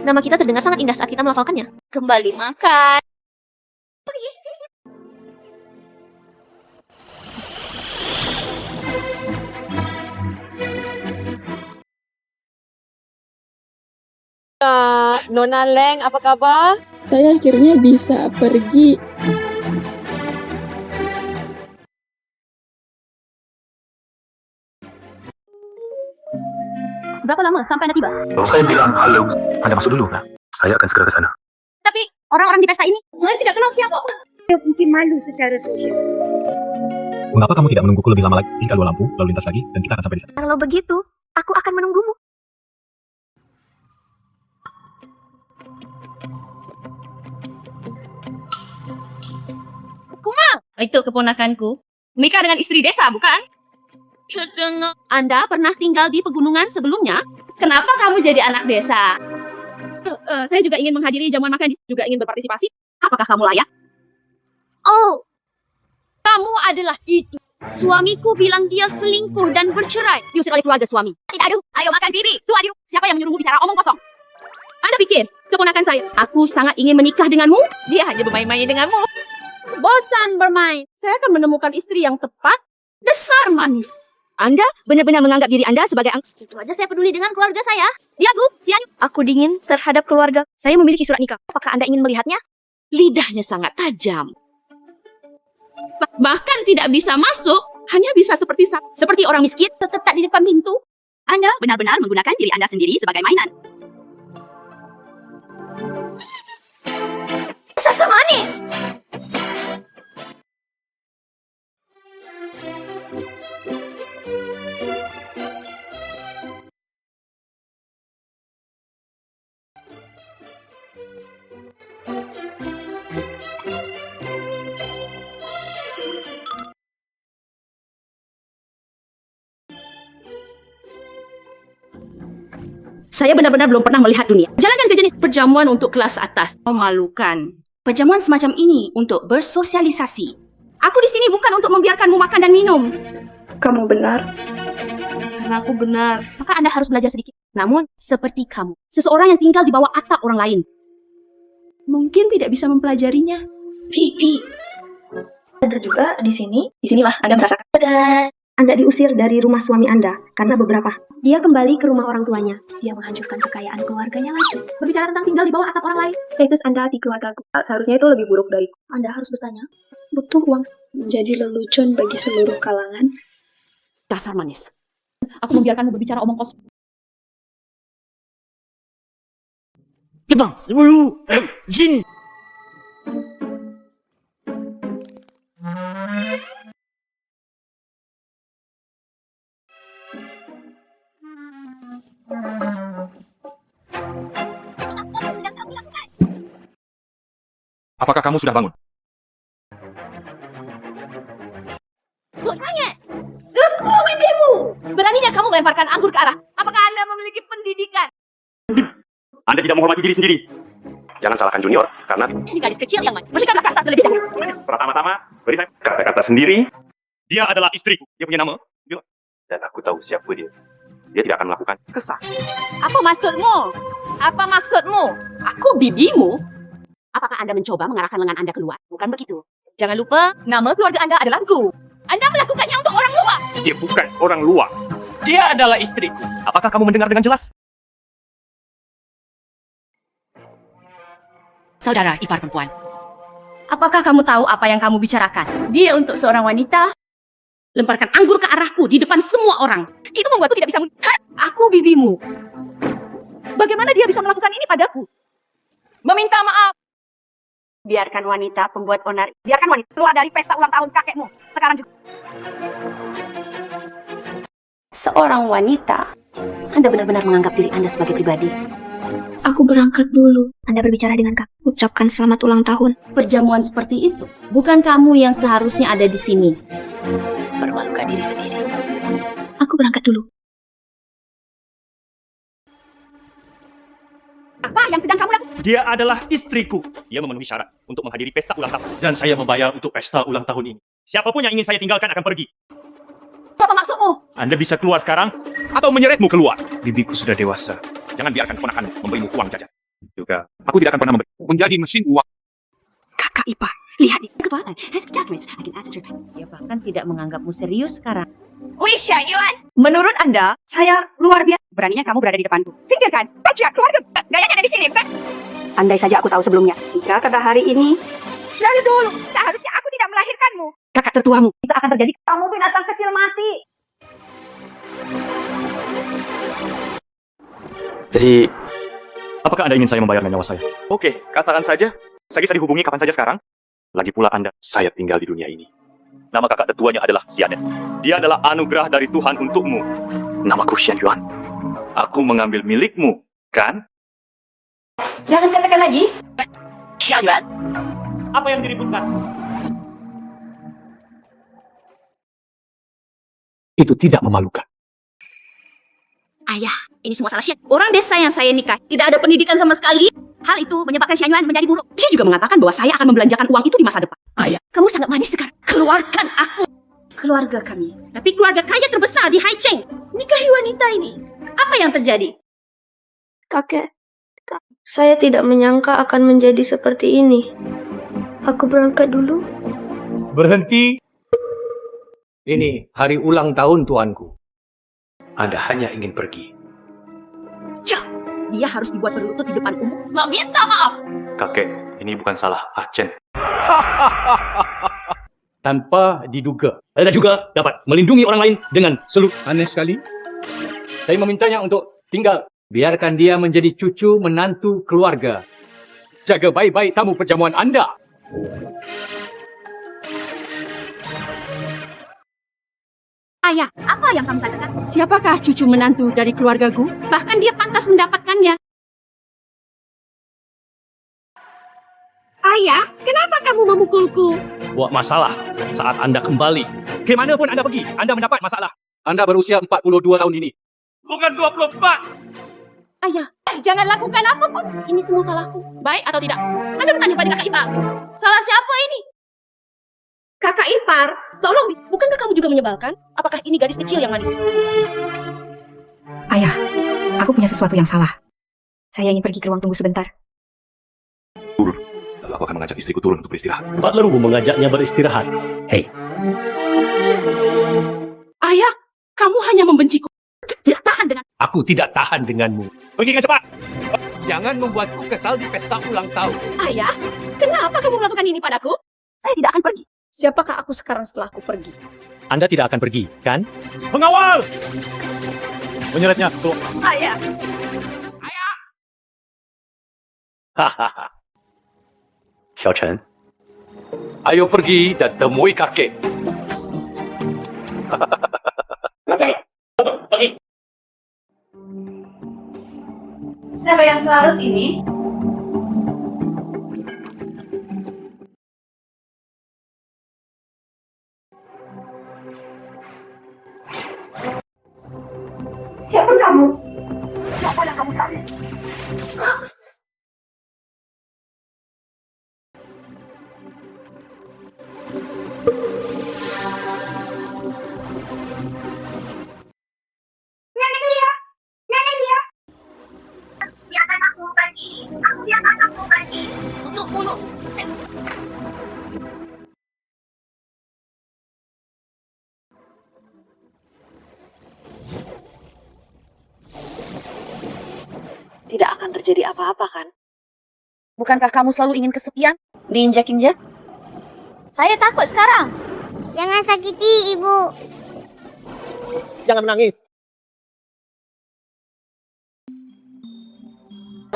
Nama kita terdengar sangat indah saat kita melafalkannya. Kembali makan. Nona Leng, apa kabar? Saya akhirnya bisa pergi. Berapa lama sampai Anda tiba? Saya bilang halo. Anda masuk dulu, Pak. Saya akan segera ke sana. Tapi orang-orang di pesta ini, Saya tidak kenal siapa pun. Dia mungkin malu secara sosial. Mengapa kamu tidak menungguku lebih lama lagi hingga 2 lampu lalu lintas lagi dan kita akan sampai di sana? kalau begitu, aku akan menunggumu. Kumang, itu keponakanku. Menikah dengan istri desa, bukan? Anda pernah tinggal di pegunungan sebelumnya? Kenapa kamu jadi anak desa? Saya juga ingin menghadiri jamuan makan, juga ingin berpartisipasi. Apakah kamu layak? Oh, kamu adalah itu. Suamiku bilang dia selingkuh dan bercerai. Diusir oleh keluarga suami. Tidak ada. Ayo makan pipi. Tuh adil. Siapa yang menyuruhmu bicara omong kosong? Anda pikir, keponakan saya, aku sangat ingin menikah denganmu? Dia hanya bermain-main denganmu. Bosan bermain. Saya akan menemukan istri yang tepat. Dasar manis. Anda benar-benar menganggap diri Anda sebagai Itu aja saya peduli dengan keluarga saya. Diagu, Sian. Aku dingin terhadap keluarga. Saya memiliki surat nikah. Apakah Anda ingin melihatnya? Lidahnya sangat tajam. Bahkan tidak bisa masuk. Hanya bisa seperti orang miskin terletak di depan pintu. Anda benar-benar menggunakan diri Anda sendiri sebagai mainan. Sasa manis. Saya benar-benar belum pernah melihat dunia. Jalankan ke jenis perjamuan untuk kelas atas. Memalukan. Perjamuan semacam ini untuk bersosialisasi. Aku di sini bukan untuk membiarkanmu makan dan minum. Kamu benar. Karena aku benar. Maka Anda harus belajar sedikit. Namun, seperti kamu. Seseorang yang tinggal di bawah atap orang lain. Mungkin tidak bisa mempelajarinya. Pipi. Ada juga di sini. Di sinilah Anda merasakan. Anda diusir dari rumah suami Anda karena beberapa. Dia kembali ke rumah orang tuanya. Dia menghancurkan kekayaan keluarganya lagi. Berbicara tentang tinggal di bawah atap orang lain. Status Anda di keluargaku seharusnya itu lebih buruk dariku. Anda harus bertanya. Butuh uang menjadi lelucon bagi seluruh kalangan. Dasar manis. Aku membiarkanmu berbicara omong kosong. Bang, sebelum Jin. Apakah kamu sudah bangun? Tanya, aku bibimu. Beraninya kamu melemparkan anggur ke arah. Apakah Anda memiliki pendidikan? Anda tidak menghormati diri sendiri. Jangan salahkan junior, karena Ini gadis kecil yang main. Bersikaplah kasar terlebih dahulu. pertama-tama beri saya kata-kata sendiri. Dia adalah istriku. Dia punya nama. Dan aku tahu siapa dia. Dia tidak akan melakukan Kesal. Apa maksudmu? Apa maksudmu? Aku bibimu? Apakah Anda mencoba mengarahkan lengan Anda keluar? Bukan begitu. Jangan lupa, nama keluarga Anda adalah Gu. Anda melakukannya untuk orang luar. Dia bukan orang luar. Dia adalah istriku. Apakah kamu mendengar dengan jelas? Saudara ipar perempuan. Apakah kamu tahu apa yang kamu bicarakan? Dia untuk seorang wanita. Lemparkan anggur ke arahku di depan semua orang. Itu membuatku tidak bisa Aku bibimu. Bagaimana dia bisa melakukan ini padaku? Meminta maaf. Biarkan wanita pembuat onar. Biarkan wanita keluar dari pesta ulang tahun kakekmu. Sekarang juga. Seorang wanita. Anda benar-benar menganggap diri Anda sebagai pribadi. Aku berangkat dulu. Anda berbicara dengan kakak. Ucapkan selamat ulang tahun. Perjamuan seperti itu. Bukan kamu yang seharusnya ada di sini. Permalukan diri sendiri. Aku berangkat dulu. Apa yang sedang kamu lakukan? Dia adalah istriku. Dia memenuhi syarat untuk menghadiri pesta ulang tahun. Dan saya membayar untuk pesta ulang tahun ini. Siapapun yang ingin saya tinggalkan akan pergi. Apa maksudmu? Anda bisa keluar sekarang atau menyeretmu keluar. Bibiku sudah dewasa. Jangan biarkan keponakanmu memberimu uang jajan. Juga, aku tidak akan pernah memberi. Menjadi mesin uang. Kakak ipar, lihat di kepala. Dia bahkan tidak menganggapmu serius sekarang. Wih, Yuan. Menurut Anda, saya luar biasa. Beraninya kamu berada di depanku. Singkirkan. Patriark keluarga. Gayanya ada di sini, bukan? Andai saja aku tahu sebelumnya. Jika pada hari ini, dari dulu, seharusnya aku tidak melahirkanmu. Kakak tertuamu. Itu akan terjadi. Kamu binatang kecil mati. Jadi, apakah Anda ingin saya membayar nyawa saya? Oke, katakan saja. Saya bisa dihubungi kapan saja sekarang. Lagi pula Anda, saya tinggal di dunia ini. Nama kakak tetuanya adalah Xianet. Dia adalah anugerah dari Tuhan untukmu. Namaku Xian Yuan. Aku mengambil milikmu, kan? Jangan katakan lagi. Xian Yuan. Apa yang diributkan? Itu tidak memalukan. Ayah, ini semua salah Xian. Orang desa yang saya nikah tidak ada pendidikan sama sekali. Hal itu menyebabkan Xian Yuan menjadi buruk. Dia juga mengatakan bahwa saya akan membelanjakan uang itu di masa depan. Ayah, kamu sangat manis sekarang. Keluarkan aku. Keluarga kami. Tapi keluarga kaya terbesar di Haicheng. Nikahi wanita ini. Apa yang terjadi? Kakek, saya tidak menyangka akan menjadi seperti ini. Aku berangkat dulu. Berhenti. Ini hari ulang tahun tuanku. Anda hanya ingin pergi. Dia harus dibuat berlutut di depan umum. Minta maaf. Kakek, ini bukan salah Archen. Tanpa diduga. Anda juga dapat melindungi orang lain dengan seluruh. Aneh sekali. Saya memintanya untuk tinggal. Biarkan dia menjadi cucu menantu keluarga. Jaga baik-baik tamu perjamuan Anda. Ayah, apa yang kamu katakan? Siapakah cucu menantu dari keluargaku? Bahkan dia pantas mendapatkannya. Ayah, kenapa kamu memukulku? Buat masalah saat Anda kembali. Kemanapun Anda pergi, Anda mendapat masalah. Anda berusia 42 tahun ini. Bukan 24. Ayah, jangan lakukan apapun. Ini semua salahku. Baik atau tidak? Anda bertanya pada kakak ipar. Salah siapa ini? Kakak ipar, tolong, bukankah kamu juga menyebalkan? Apakah ini gadis kecil yang manis? Ayah, aku punya sesuatu yang salah. Saya ingin pergi ke ruang tunggu sebentar. Turun. Lalu aku akan mengajak istriku turun untuk beristirahat. Butlermu mengajaknya beristirahat. Hei. Ayah, kamu hanya membenciku. Tidak tahan dengan... Aku tidak tahan denganmu. Pergi dengan cepat. Jangan membuatku kesal di pesta ulang tahun. Ayah, kenapa kamu melakukan ini padaku? Saya tidak akan pergi. Siapakah aku sekarang setelah aku pergi? Anda tidak akan pergi, kan? Pengawal! Menyeretnya. Ayah. Hahaha. Xiao Chen, ayo pergi dan temui kakek. Siapa yang selalu ini? Siapa kamu? Siapa yang kamu cari? Nenek Lia! Nenek Lia! Biarkan aku pergi. Biarkan aku pergi. Untuk mulut. Tidak akan terjadi apa-apa, kan? Bukankah kamu selalu ingin kesepian? Diinjak-injak? Saya takut sekarang. Jangan sakiti ibu. Jangan menangis.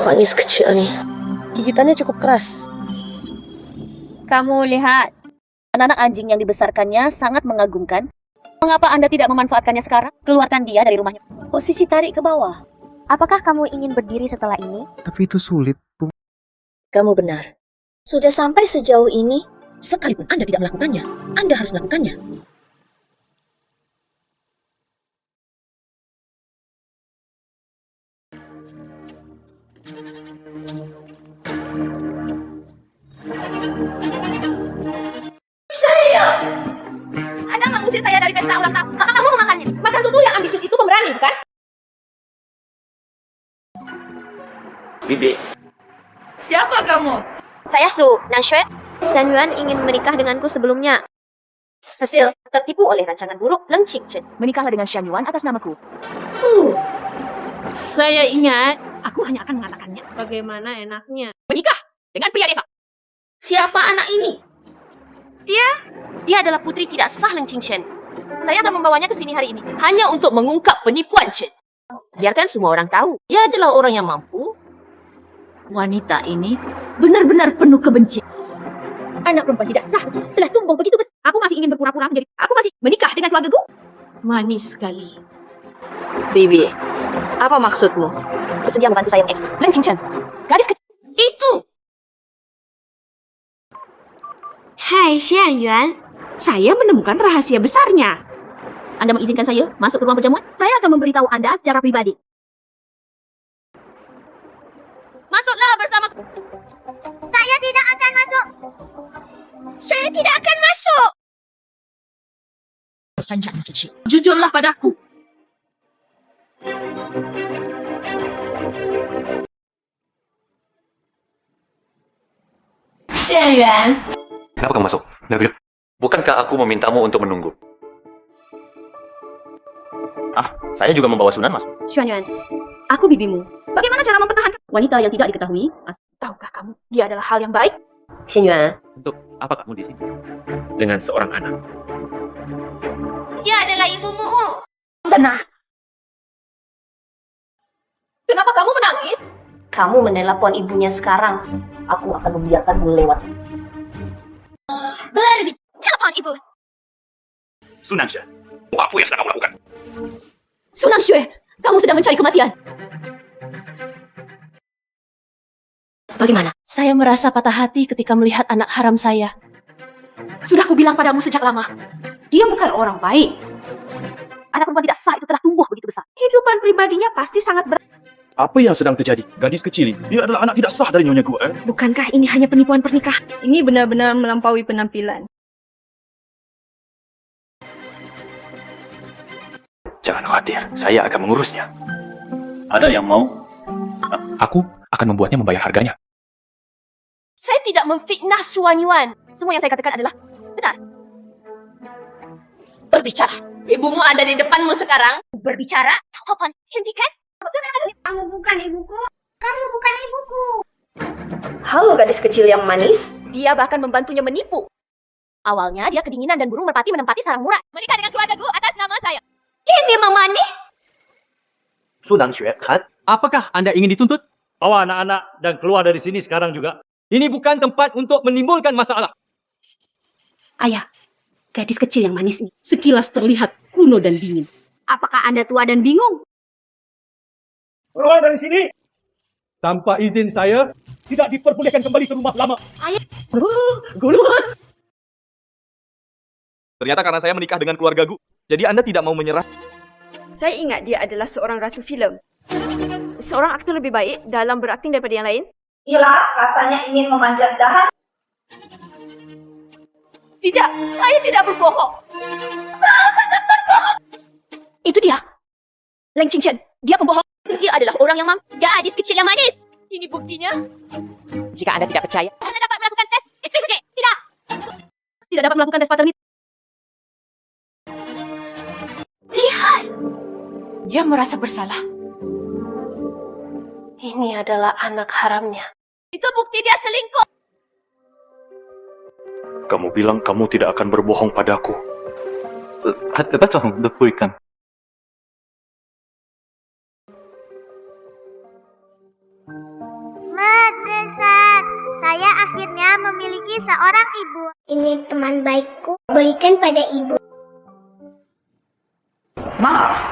Manis kecil nih. Gigitannya cukup keras. Kamu lihat, anak-anak anjing yang dibesarkannya sangat mengagumkan. Mengapa Anda tidak memanfaatkannya sekarang? Keluarkan dia dari rumahnya. Posisi tarik ke bawah. Apakah kamu ingin berdiri setelah ini? Tapi itu sulit. Kamu benar. Sudah sampai sejauh ini? Sekalipun Anda tidak melakukannya, Anda harus melakukannya. Saya! Anda mengusir saya dari pesta ulang tahun. Maka kamu memakannya. Makan tutul yang ambisius itu pemberani, bukan? Bibi, Siapa kamu? Saya Su, Nashue. Shen Yuan ingin menikah denganku sebelumnya. Cecil, tertipu oleh rancangan buruk Leng Qingchen. Menikahlah dengan Shen Yuan atas namaku. Saya ingat. Aku hanya akan mengatakannya. Bagaimana enaknya? Menikah dengan pria desa. Siapa anak ini? Dia adalah putri tidak sah Leng Qingchen. Saya akan membawanya ke sini hari ini. Hanya untuk mengungkap penipuan Chen. Biarkan semua orang tahu. Dia adalah orang yang mampu. Wanita ini benar-benar penuh kebencian. Anak perempuan tidak sah telah tumbuh begitu besar. Aku masih ingin berpura-pura menjadi... Aku masih menikah dengan keluargaku. Manis sekali. Bibi, apa maksudmu? Bersedia membantu saya mengekspor Leng Qingchen. Gadis kecil. Itu! Hai, Shen Yuan. Saya menemukan rahasia besarnya. Anda mengizinkan saya masuk ke ruang perjamuan? Saya akan memberitahu Anda secara pribadi. Masuklah bersamaku. Saya tidak akan masuk. Saya tidak akan masuk. Sanjang kecil. Jujurlah padaku. Shen Yuan. kenapa kamu masuk? Bukankah aku memintamu untuk menunggu? Saya juga membawa Sunan masuk. Xuan Yuan, aku bibimu. Bagaimana cara mempertahankan wanita yang tidak diketahui? Tahukah kamu, dia adalah hal yang baik? Xuan Yuan. Untuk apa kamu di sini? Dengan seorang anak. Dia adalah ibumu. Benar. Kenapa kamu menangis? Kamu menelepon ibunya sekarang. Aku akan membiarkanmu lewat. Telepon ibu. Sunan Shue, apa yang sedang kamu lakukan? Sunan Shue, kamu sedang mencari kematian. Bagaimana? Saya merasa patah hati ketika melihat anak haram saya. Sudah kubilang padamu sejak lama, dia bukan orang baik. Anak perempuan tidak sah itu telah tumbuh begitu besar. Kehidupan pribadinya pasti sangat berat. Apa yang sedang terjadi? Gadis kecil ini, dia adalah anak tidak sah dari Nyonya Gu. Bukankah ini hanya penipuan pernikahan? Ini benar-benar melampaui penampilan. Jangan khawatir, saya akan mengurusnya. Ada yang mau? Aku akan membuatnya membayar harganya. Saya tidak memfitnah Xuan Yuan. Semua yang saya katakan adalah benar. Berbicara. Ibumu ada di depanmu sekarang. Berbicara? Sopan, hentikan. Kamu bukan ibuku. Kamu bukan ibuku. Halo gadis kecil yang manis. Dia bahkan membantunya menipu. Awalnya dia kedinginan dan burung merpati menempati sarang murah. Menikah dengan keluargaku atas nama saya. Ini memang manis. Apakah Anda ingin dituntut? Bawa anak-anak dan keluar dari sini sekarang juga. Ini bukan tempat untuk menimbulkan masalah. Ayah, gadis kecil yang manis ini sekilas terlihat kuno dan dingin. Apakah Anda tua dan bingung? Keluar dari sini. Tanpa izin saya, tidak diperbolehkan kembali ke rumah lama. Ayah. Keluar. Ternyata karena saya menikah dengan keluarga Gu, jadi Anda tidak mau menyerah. Saya ingat dia adalah seorang ratu filem. Seorang aktor lebih baik dalam berakting daripada yang lain. Gila, rasanya ingin memanjat dahan. Tidak, saya tidak berbohong. Itu dia. Leng Qingchen, dia pembohong. Dia adalah orang yang gadis kecil yang manis. Ini buktinya. Jika Anda tidak percaya, Anda dapat melakukan tes. Tidak. Tidak dapat melakukan tes paternity. Lihat. Dia merasa bersalah. Ini adalah anak haramnya. Itu bukti dia selingkuh. Kamu bilang kamu tidak akan berbohong padaku. Besar, saya akhirnya memiliki seorang ibu. Ini teman baikku, berikan pada ibu. Maaf.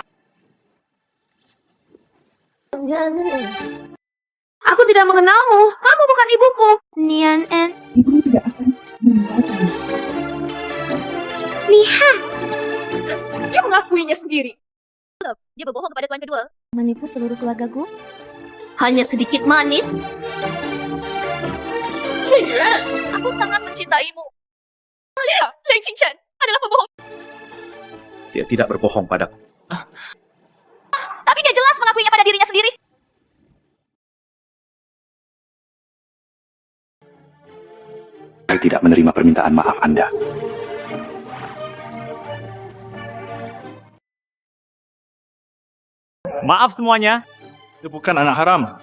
Aku tidak mengenalmu. Kamu bukan ibuku. Nian En. Ibu tidak akan meninggalkan. Lihat. Dia mengakuinya sendiri. Dia berbohong kepada tuan kedua. Menipu seluruh keluargaku. Hanya sedikit manis. Aku sangat mencintaimu. Lihat, Leng Qingchen adalah pembohong. Dia tidak berbohong padaku. Tapi dia jelas mengakuinya pada dirinya sendiri. Saya tidak menerima permintaan maaf Anda. Maaf semuanya. Dia bukan anak haram.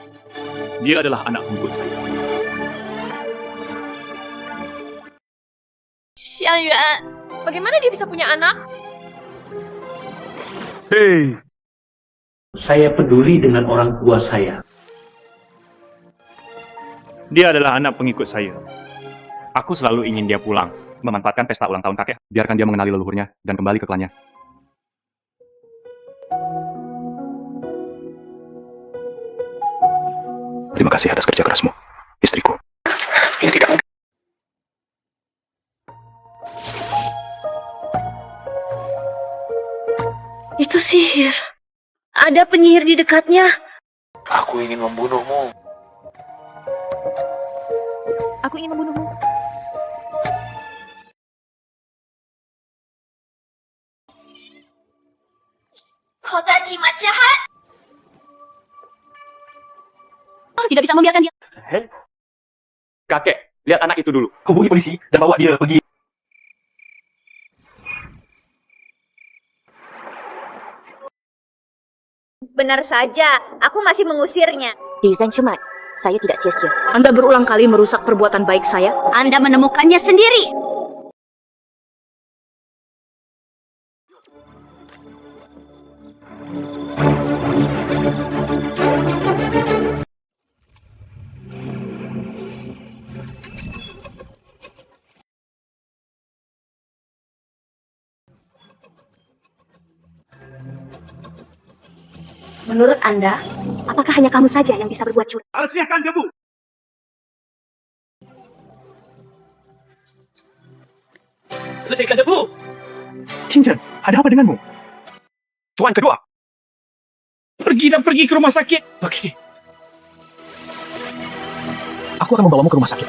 Dia adalah anak pengikut saya. Xiang Yuan, bagaimana dia bisa punya anak? Hei. Saya peduli dengan orang tua saya. Dia adalah anak pengikut saya. Aku selalu ingin dia pulang, memanfaatkan pesta ulang tahun kakek. Biarkan dia mengenali leluhurnya dan kembali ke klannya. Terima kasih atas kerja kerasmu, istriku. Ini tidak mungkin. Itu sihir. Ada penyihir di dekatnya. Aku ingin membunuhmu. Aku ingin membunuhmu. Kota jimat jahat. Tidak bisa membiarkan dia. Hei. Kakek, lihat anak itu dulu. Hubungi polisi dan bawa dia pergi. Benar saja, aku masih mengusirnya. Desain Cemat, saya tidak sia-sia. Anda berulang kali merusak perbuatan baik saya. Anda menemukannya sendiri. Menurut Anda, apakah hanya kamu saja yang bisa berbuat curang? Bersihkan debu. Selesaikan debu. Qingchen, ada apa denganmu? Tuan kedua. Pergi ke rumah sakit. Oke. Aku akan membawamu ke rumah sakit.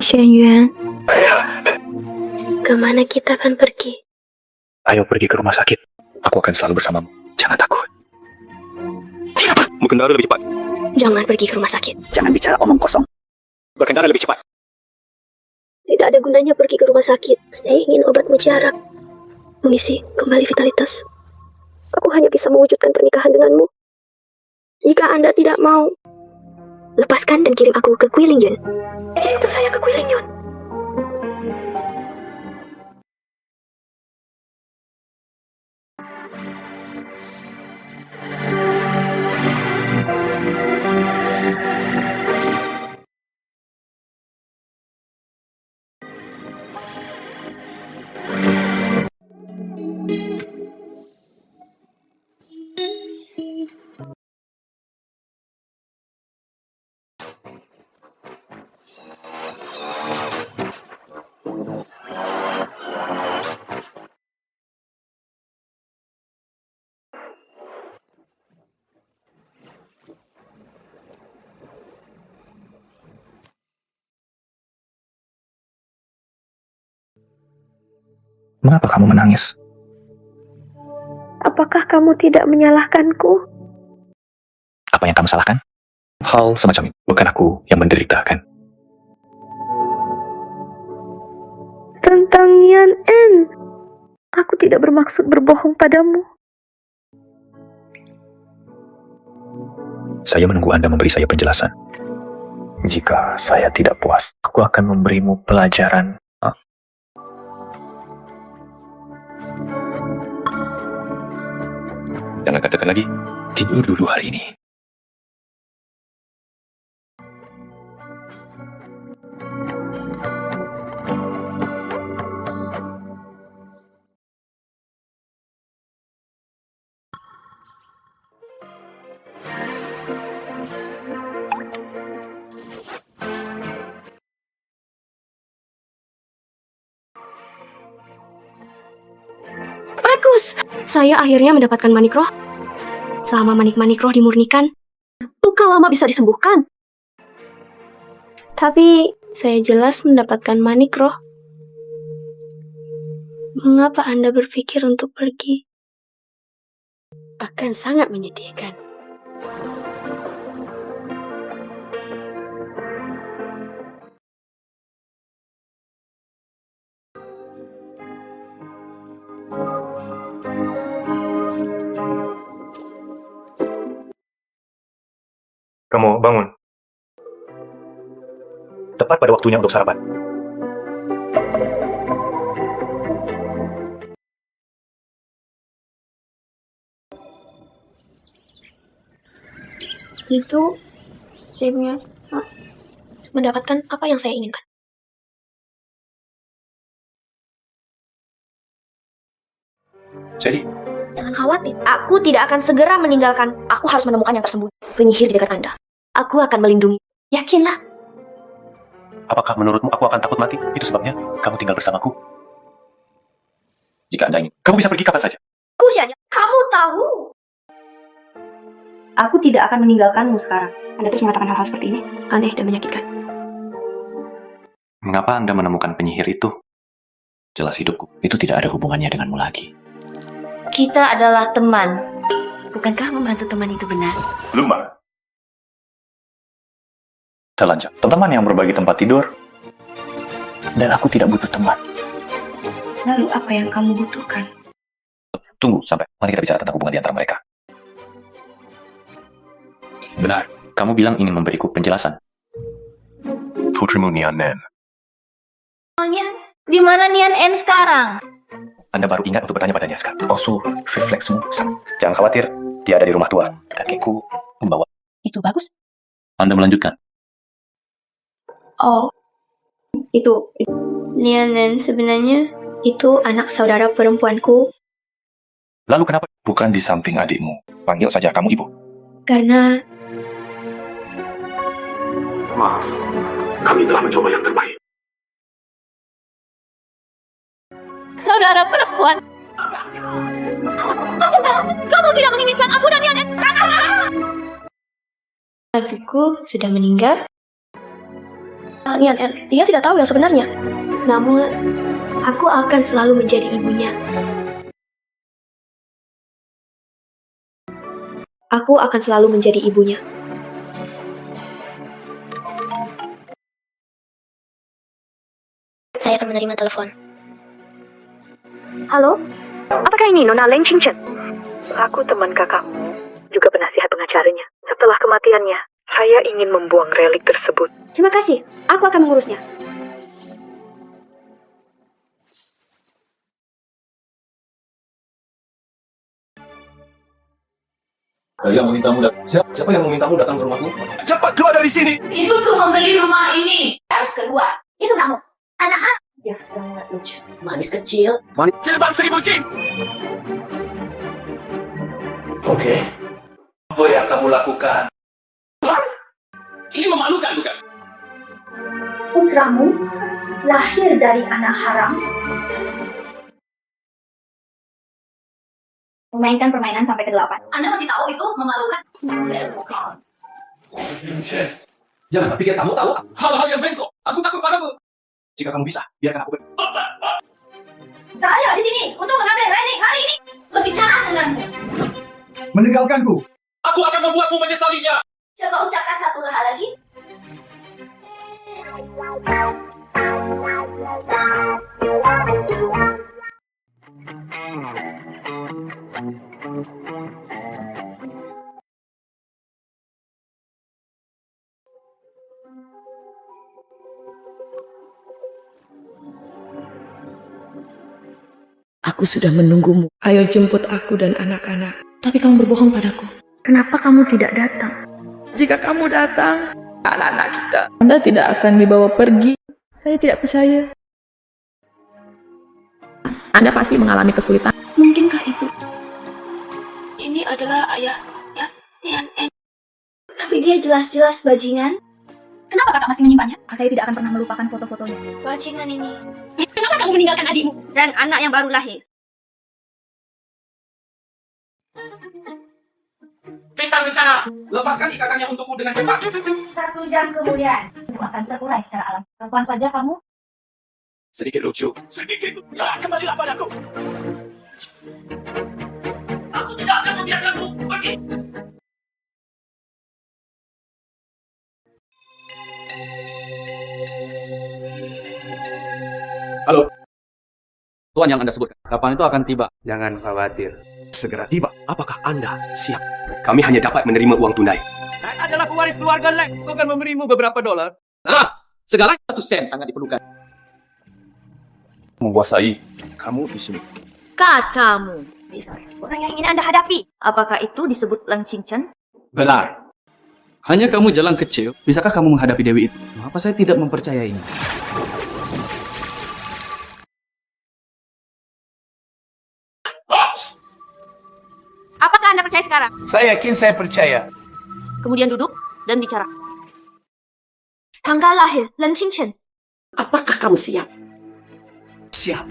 Xian Yuan, kemana kita akan pergi? Ayo pergi ke rumah sakit. Aku akan selalu bersamamu. Jangan takut. Berkendara lebih cepat. Jangan pergi ke rumah sakit. Jangan bicara omong kosong. Berkendara lebih cepat. Tidak ada gunanya pergi ke rumah sakit. Saya ingin obat mutiara. Mengisi kembali vitalitas. Aku hanya bisa mewujudkan pernikahan denganmu. Jika Anda tidak mau, lepaskan dan kirim aku ke Kui Lingyun. Kirim saya ke Kui Lingyun. Mengapa kamu menangis? Apakah kamu tidak menyalahkanku? Apa yang kamu salahkan? Hal semacam ini. Bukan aku yang menderita, kan? Tentang Nian En. Aku tidak bermaksud berbohong padamu. Saya menunggu Anda memberi saya penjelasan. Jika saya tidak puas, aku akan memberimu pelajaran. Jangan katakan lagi, tidur dulu hari ini. Bagus! Saya akhirnya mendapatkan manik roh. Selama manik-manik roh dimurnikan, luka lama bisa disembuhkan. Tapi saya jelas mendapatkan manik roh. Mengapa Anda berpikir untuk pergi? Akan sangat menyedihkan. Kamu bangun. Tepat pada waktunya untuk sarapan. Itu saya punya mendapatkan apa yang saya inginkan. Jadi, Jangan khawatir, aku tidak akan segera meninggalkan. Aku harus menemukan yang tersembunyi. Penyihir di dekat Anda. Aku akan melindungi. Yakinlah. Apakah menurutmu aku akan takut mati? Itu sebabnya kamu tinggal bersamaku. Jika Anda ingin, kamu bisa pergi kapan saja. Kusianya, kamu tahu. Aku tidak akan meninggalkanmu sekarang. Anda terus mengatakan hal-hal seperti ini. Aneh dan menyakitkan. Mengapa Anda menemukan penyihir itu? Jelas hidupku, itu tidak ada hubungannya denganmu lagi. Kita adalah teman. Bukankah membantu teman itu benar? Lumba. Telanjang. Teman yang berbagi tempat tidur. Dan aku tidak butuh teman. Lalu apa yang kamu butuhkan? Tunggu sampai. Mari kita bicara tentang hubungan di antara mereka. Benar. Kamu bilang ingin memberiku penjelasan. Putrimu Nian En. Di mana Nian En sekarang? Anda baru ingat untuk bertanya padanya sekarang. Posu, refleksmu sama. Jangan khawatir, dia ada di rumah tua. Kakekku membawa. Itu bagus. Anda melanjutkan. Oh, itu Nian En sebenarnya itu anak saudara perempuanku. Lalu kenapa bukan di samping adikmu? Panggil saja kamu ibu. Karena Maaf, kami telah mencoba yang terbaik. saudara perempuan. Kamu tidak menginginkan aku dan Nian En. Adikku sudah meninggal. Nian En, dia tidak tahu yang sebenarnya. Namun, aku akan selalu menjadi ibunya. Aku akan selalu menjadi ibunya. Saya akan menerima telepon. Halo? Apakah ini Nona Leng Qingchen? Aku teman kakakmu, juga penasihat pengacaranya. Setelah kematiannya, saya ingin membuang relik tersebut. Terima kasih, aku akan mengurusnya. Saya memintamu siapa yang memintamu datang ke rumahku? Cepat keluar dari sini! Ibuku membeli rumah ini. Harus keluar. Itu kamu, anak-anak. Dia sangat lucu. Manis kecil. Terbang 1000 jin! Oke. Apa yang kamu lakukan? Ini memalukan, bukan? Putramu lahir dari anak haram. Memainkan permainan sampai ke-8. Anda masih tahu itu memalukan? Jangan pikir kamu tahu. Hal-hal yang bengkok. Aku takut padamu. Jika kamu bisa, biarkan aku pergi. Saya di sini untuk mengambil relik hari ini. Berbicara denganmu. Meninggalkanku. Aku akan membuatmu menyesalinya. Coba ucapkan satu hal lagi. Aku sudah menunggumu. Ayo jemput aku dan anak-anak. Tapi kamu berbohong padaku. Kenapa kamu tidak datang? Jika kamu datang, anak-anak kita, Anda tidak akan dibawa pergi. Saya tidak percaya. Anda pasti mengalami kesulitan. Mungkinkah itu? Ini adalah ayah. Tapi dia jelas-jelas bajingan. Kenapa kakak masih menyimpannya? Saya tidak akan pernah melupakan foto-fotonya. Bajingan ini. Kenapa kamu meninggalkan adikmu? Dan anak yang baru lahir. Bintang bencana, lepaskan ikatannya untukku dengan cepat. 1 jam kemudian. Itu akan terurai secara alami. Kapan saja kamu? Sedikit lucu. Sedikit. Kembalilah padaku. Aku tidak akan membiarkanmu pergi. Halo. Tuan yang Anda sebutkan, kapan itu akan tiba? Jangan khawatir. Segera tiba. Apakah Anda siap? Kami hanya dapat menerima uang tunai. Saya adalah pewaris keluarga Leng. Aku akan memberimu beberapa dolar. Segalanya 1 sen sangat diperlukan. Menguasai kamu di sini. Katamu. Orang yang ingin Anda hadapi. Apakah itu disebut Leng Qingchen? Benar. Hanya kamu jalan kecil, bisakah kamu menghadapi Dewi itu? Mengapa saya tidak mempercayainya? Apakah Anda percaya sekarang? Saya yakin saya percaya. Kemudian duduk dan bicara. Tanggal lahir, Leng Qingchen. Apakah kamu siap? Siap.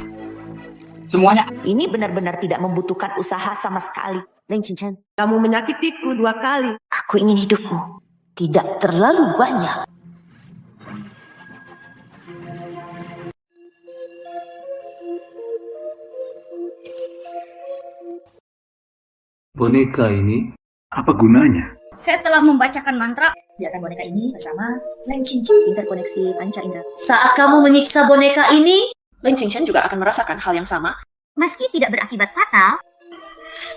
Semuanya. Ini benar-benar tidak membutuhkan usaha sama sekali. Leng Qingchen. Kamu menyakitiku 2 kali. Aku ingin hidupmu. Tidak terlalu banyak. Boneka ini? Apa gunanya? Saya telah membacakan mantra. Biarkan boneka ini bersama Leng Qingchen. Interkoneksi panca indera. Saat kamu menyiksa boneka ini, Leng Qingchen juga akan merasakan hal yang sama. Meski tidak berakibat fatal,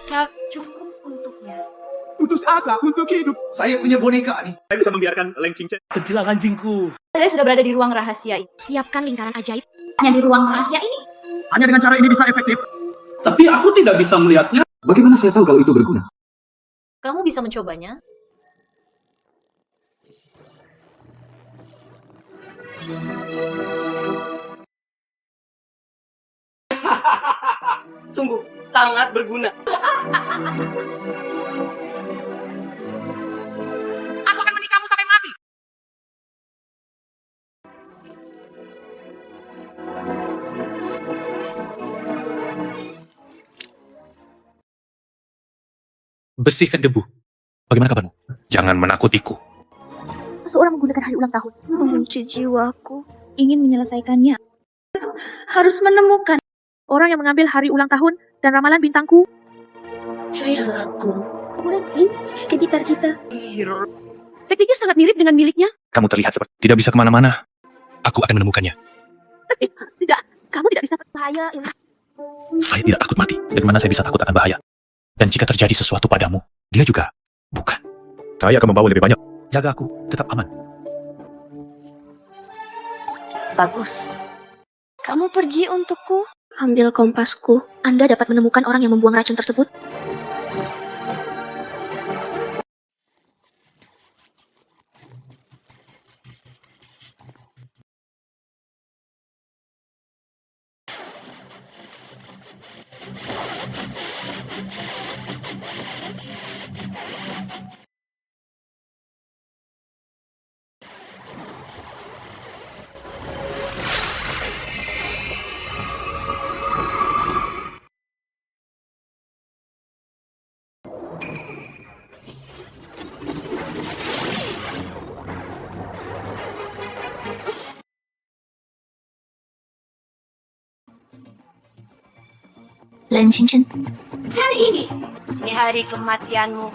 Tak cukup untuknya. Putus asa untuk hidup. Saya punya boneka nih. Saya bisa membiarkan Leng Qingchen. Kecilan anjingku. Saya sudah berada di ruang rahasia ini. siapkan lingkaran ajaib. Hanya di ruang rahasia ini. Hanya dengan cara ini bisa efektif. Tapi aku tidak bisa melihatnya. Bagaimana saya tahu kalau itu berguna? Kamu bisa mencobanya. Sungguh sangat berguna. Aku akan menikahmu sampai mati. Bersihkan debu. Bagaimana kabarmu? Jangan menakutiku. Seseorang menggunakan hari ulang tahun. Mengunci jiwaku. Ingin menyelesaikannya. Harus menemukan orang yang mengambil hari ulang tahun dan ramalan bintangku. Saya laku. Kemudian ini ke gitar kita. Tekniknya sangat mirip dengan miliknya. Kamu terlihat seperti Tidak bisa kemana-mana. aku akan menemukannya. Tidak, kamu tidak bisa berbahaya. Saya tidak takut mati. Dari mana saya bisa takut akan bahaya? Dan jika terjadi sesuatu padamu, Dia juga. bukan. Saya akan membawa lebih banyak. Jaga aku, tetap aman. Bagus. Kamu pergi untukku? Ambil kompasku. Anda dapat menemukan orang yang membuang racun tersebut. Len Qingchen. Hari ini hari kematianmu.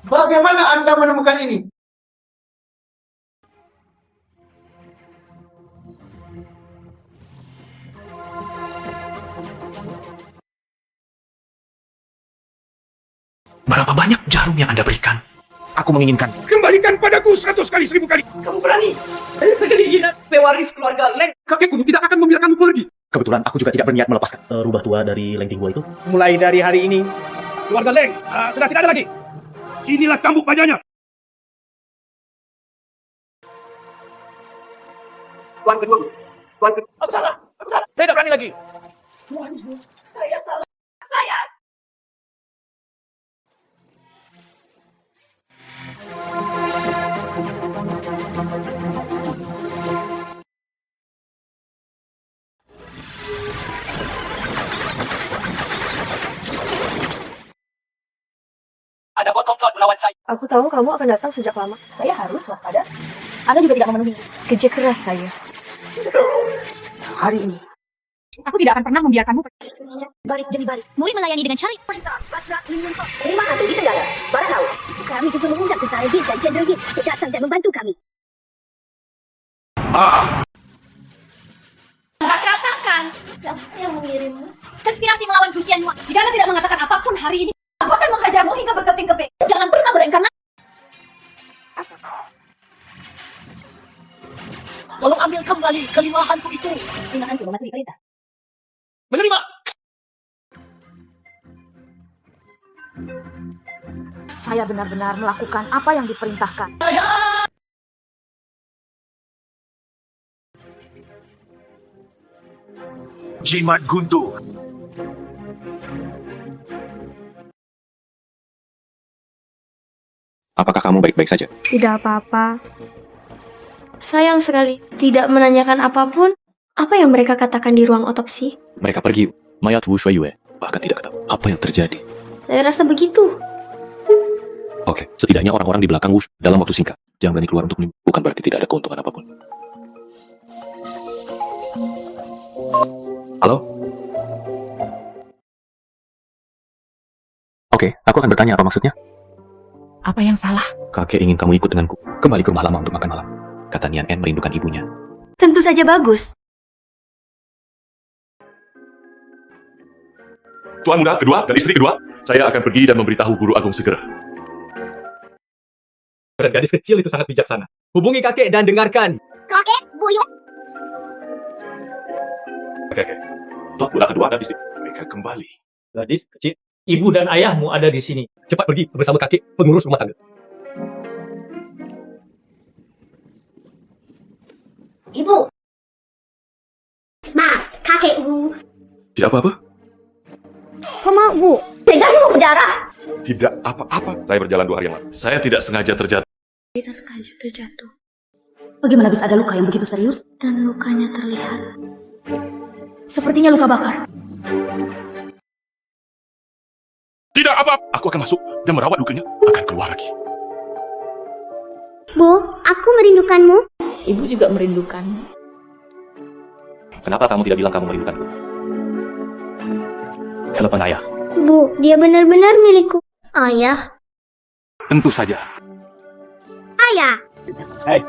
Bagaimana Anda menemukan ini? Berapa banyak jarum yang Anda berikan? Aku menginginkan. Kembalikan padaku 100 kali 1000 kali. Kamu berani? Sekali jinak pewaris keluarga Leng. Kakekku tidak akan membiarkanmu pergi. Kebetulan aku juga tidak berniat melepaskan rubah tua dari Leng Tingguo itu. Mulai dari hari ini, keluarga Leng sudah tidak ada lagi. Inilah cambuk wajahnya. Tuan kedua. Tuan kedua. Aku salah. Saya tidak berani lagi. Saya salah. Saya. Ada bot-bot melawan saya. Aku tahu kamu akan datang sejak lama. Saya harus waspada. Anda juga tidak memenuhi kerja keras saya. Hari ini, aku tidak akan pernah membiarkanmu pergi. Baris demi baris. Murid melayani dengan cara Terima kasih di Tenggara. Para tahu, kami juga mengundang Tentara Jin dan Jenderal Jin untuk datang dan membantu kami. Katakan. Siapa yang mengirimmu? Konspirasi melawan Gusian Hua. Jika Anda tidak mengatakan apapun hari ini, aku akan menghajarmu hingga berkeping-keping. Jangan pernah berengkarnasi. Tolong ambil kembali kelimahanku itu. Kelimahanku mematuhi perintah. Menerima. Saya benar-benar melakukan apa yang diperintahkan. Jimat Guntur. Apakah kamu baik-baik saja? Tidak apa-apa. Sayang sekali, tidak menanyakan apapun. Apa yang mereka katakan di ruang otopsi? Mereka pergi. Mayat Wu Shuiyue. Bahkan tidak ketahui apa yang terjadi. Saya rasa begitu. Oke, setidaknya orang-orang di belakang Wu dalam waktu singkat. Jangan berani keluar untuk menipu. Bukan berarti tidak ada keuntungan apapun. Halo? Oke, aku akan bertanya apa maksudnya. Apa yang salah? Kakek ingin kamu ikut denganku. Kembali ke rumah lama untuk makan malam. Kata Nian En merindukan ibunya. Tentu saja bagus. Tuan muda kedua dan istri kedua, saya akan pergi dan memberitahu Guru Agung segera. Dan gadis kecil itu sangat bijaksana. Hubungi kakek dan dengarkan. Kakek, buyut. Oke. Tuan muda kedua dan istri mereka kembali. Gadis kecil, ibu dan ayahmu ada di sini. Cepat pergi bersama kakek, pengurus rumah tangga. Ibu. Ma, kakek Bu. Tidak apa-apa? Kau Bu? Tegangmu berdarah. Tidak apa-apa. Saya berjalan 2 hari yang lalu. Saya tidak sengaja terjatuh. Kita sengaja terjatuh. Bagaimana bisa ada luka yang begitu serius? Dan lukanya terlihat. Sepertinya luka bakar. Tidak apa-apa. Aku akan masuk dan merawat lukanya. Akan keluar lagi. Bu, aku merindukanmu. Ibu juga merindukanmu. Kenapa kamu tidak bilang kamu merindukanku? Telepon ayah. Bu, dia benar-benar milikku. Ayah. Tentu saja. Ayah. Hei.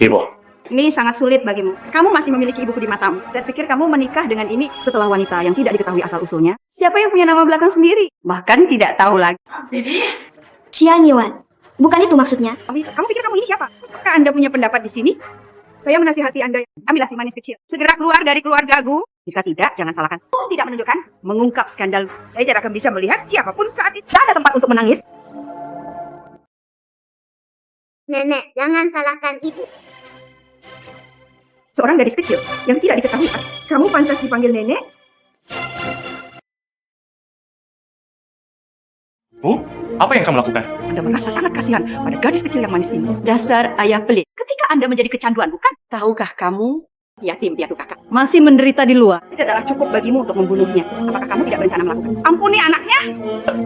Ibu. Ini sangat sulit bagimu. Kamu masih memiliki ibuku di matamu. Saya pikir kamu menikah dengan ini setelah wanita yang tidak diketahui asal-usulnya. Siapa yang punya nama belakang sendiri? Bahkan tidak tahu lagi. Xian Yuan. Bukan itu maksudnya. Kamu pikir kamu ini siapa? Apakah Anda punya pendapat di sini? Saya menasihati Anda, ambillah si manis kecil. Segera keluar dari keluargaku. Jika tidak, jangan salahkan. Tidak menunjukkan, mengungkap skandal. Saya tidak akan bisa melihat siapapun saat itu. Tidak ada tempat untuk menangis. Nenek, jangan salahkan ibu. Seorang gadis kecil yang tidak diketahui. Kamu pantas dipanggil nenek? Bu, apa yang kamu lakukan? Anda merasa sangat kasihan pada gadis kecil yang manis ini. Dasar ayah pelit. Ketika Anda menjadi kecanduan, bukan? Tahukah kamu, yatim piatu kakak masih menderita di luar. Tidak adalah cukup bagimu untuk membunuhnya. Apakah kamu tidak berencana melakukan? Ampuni anaknya.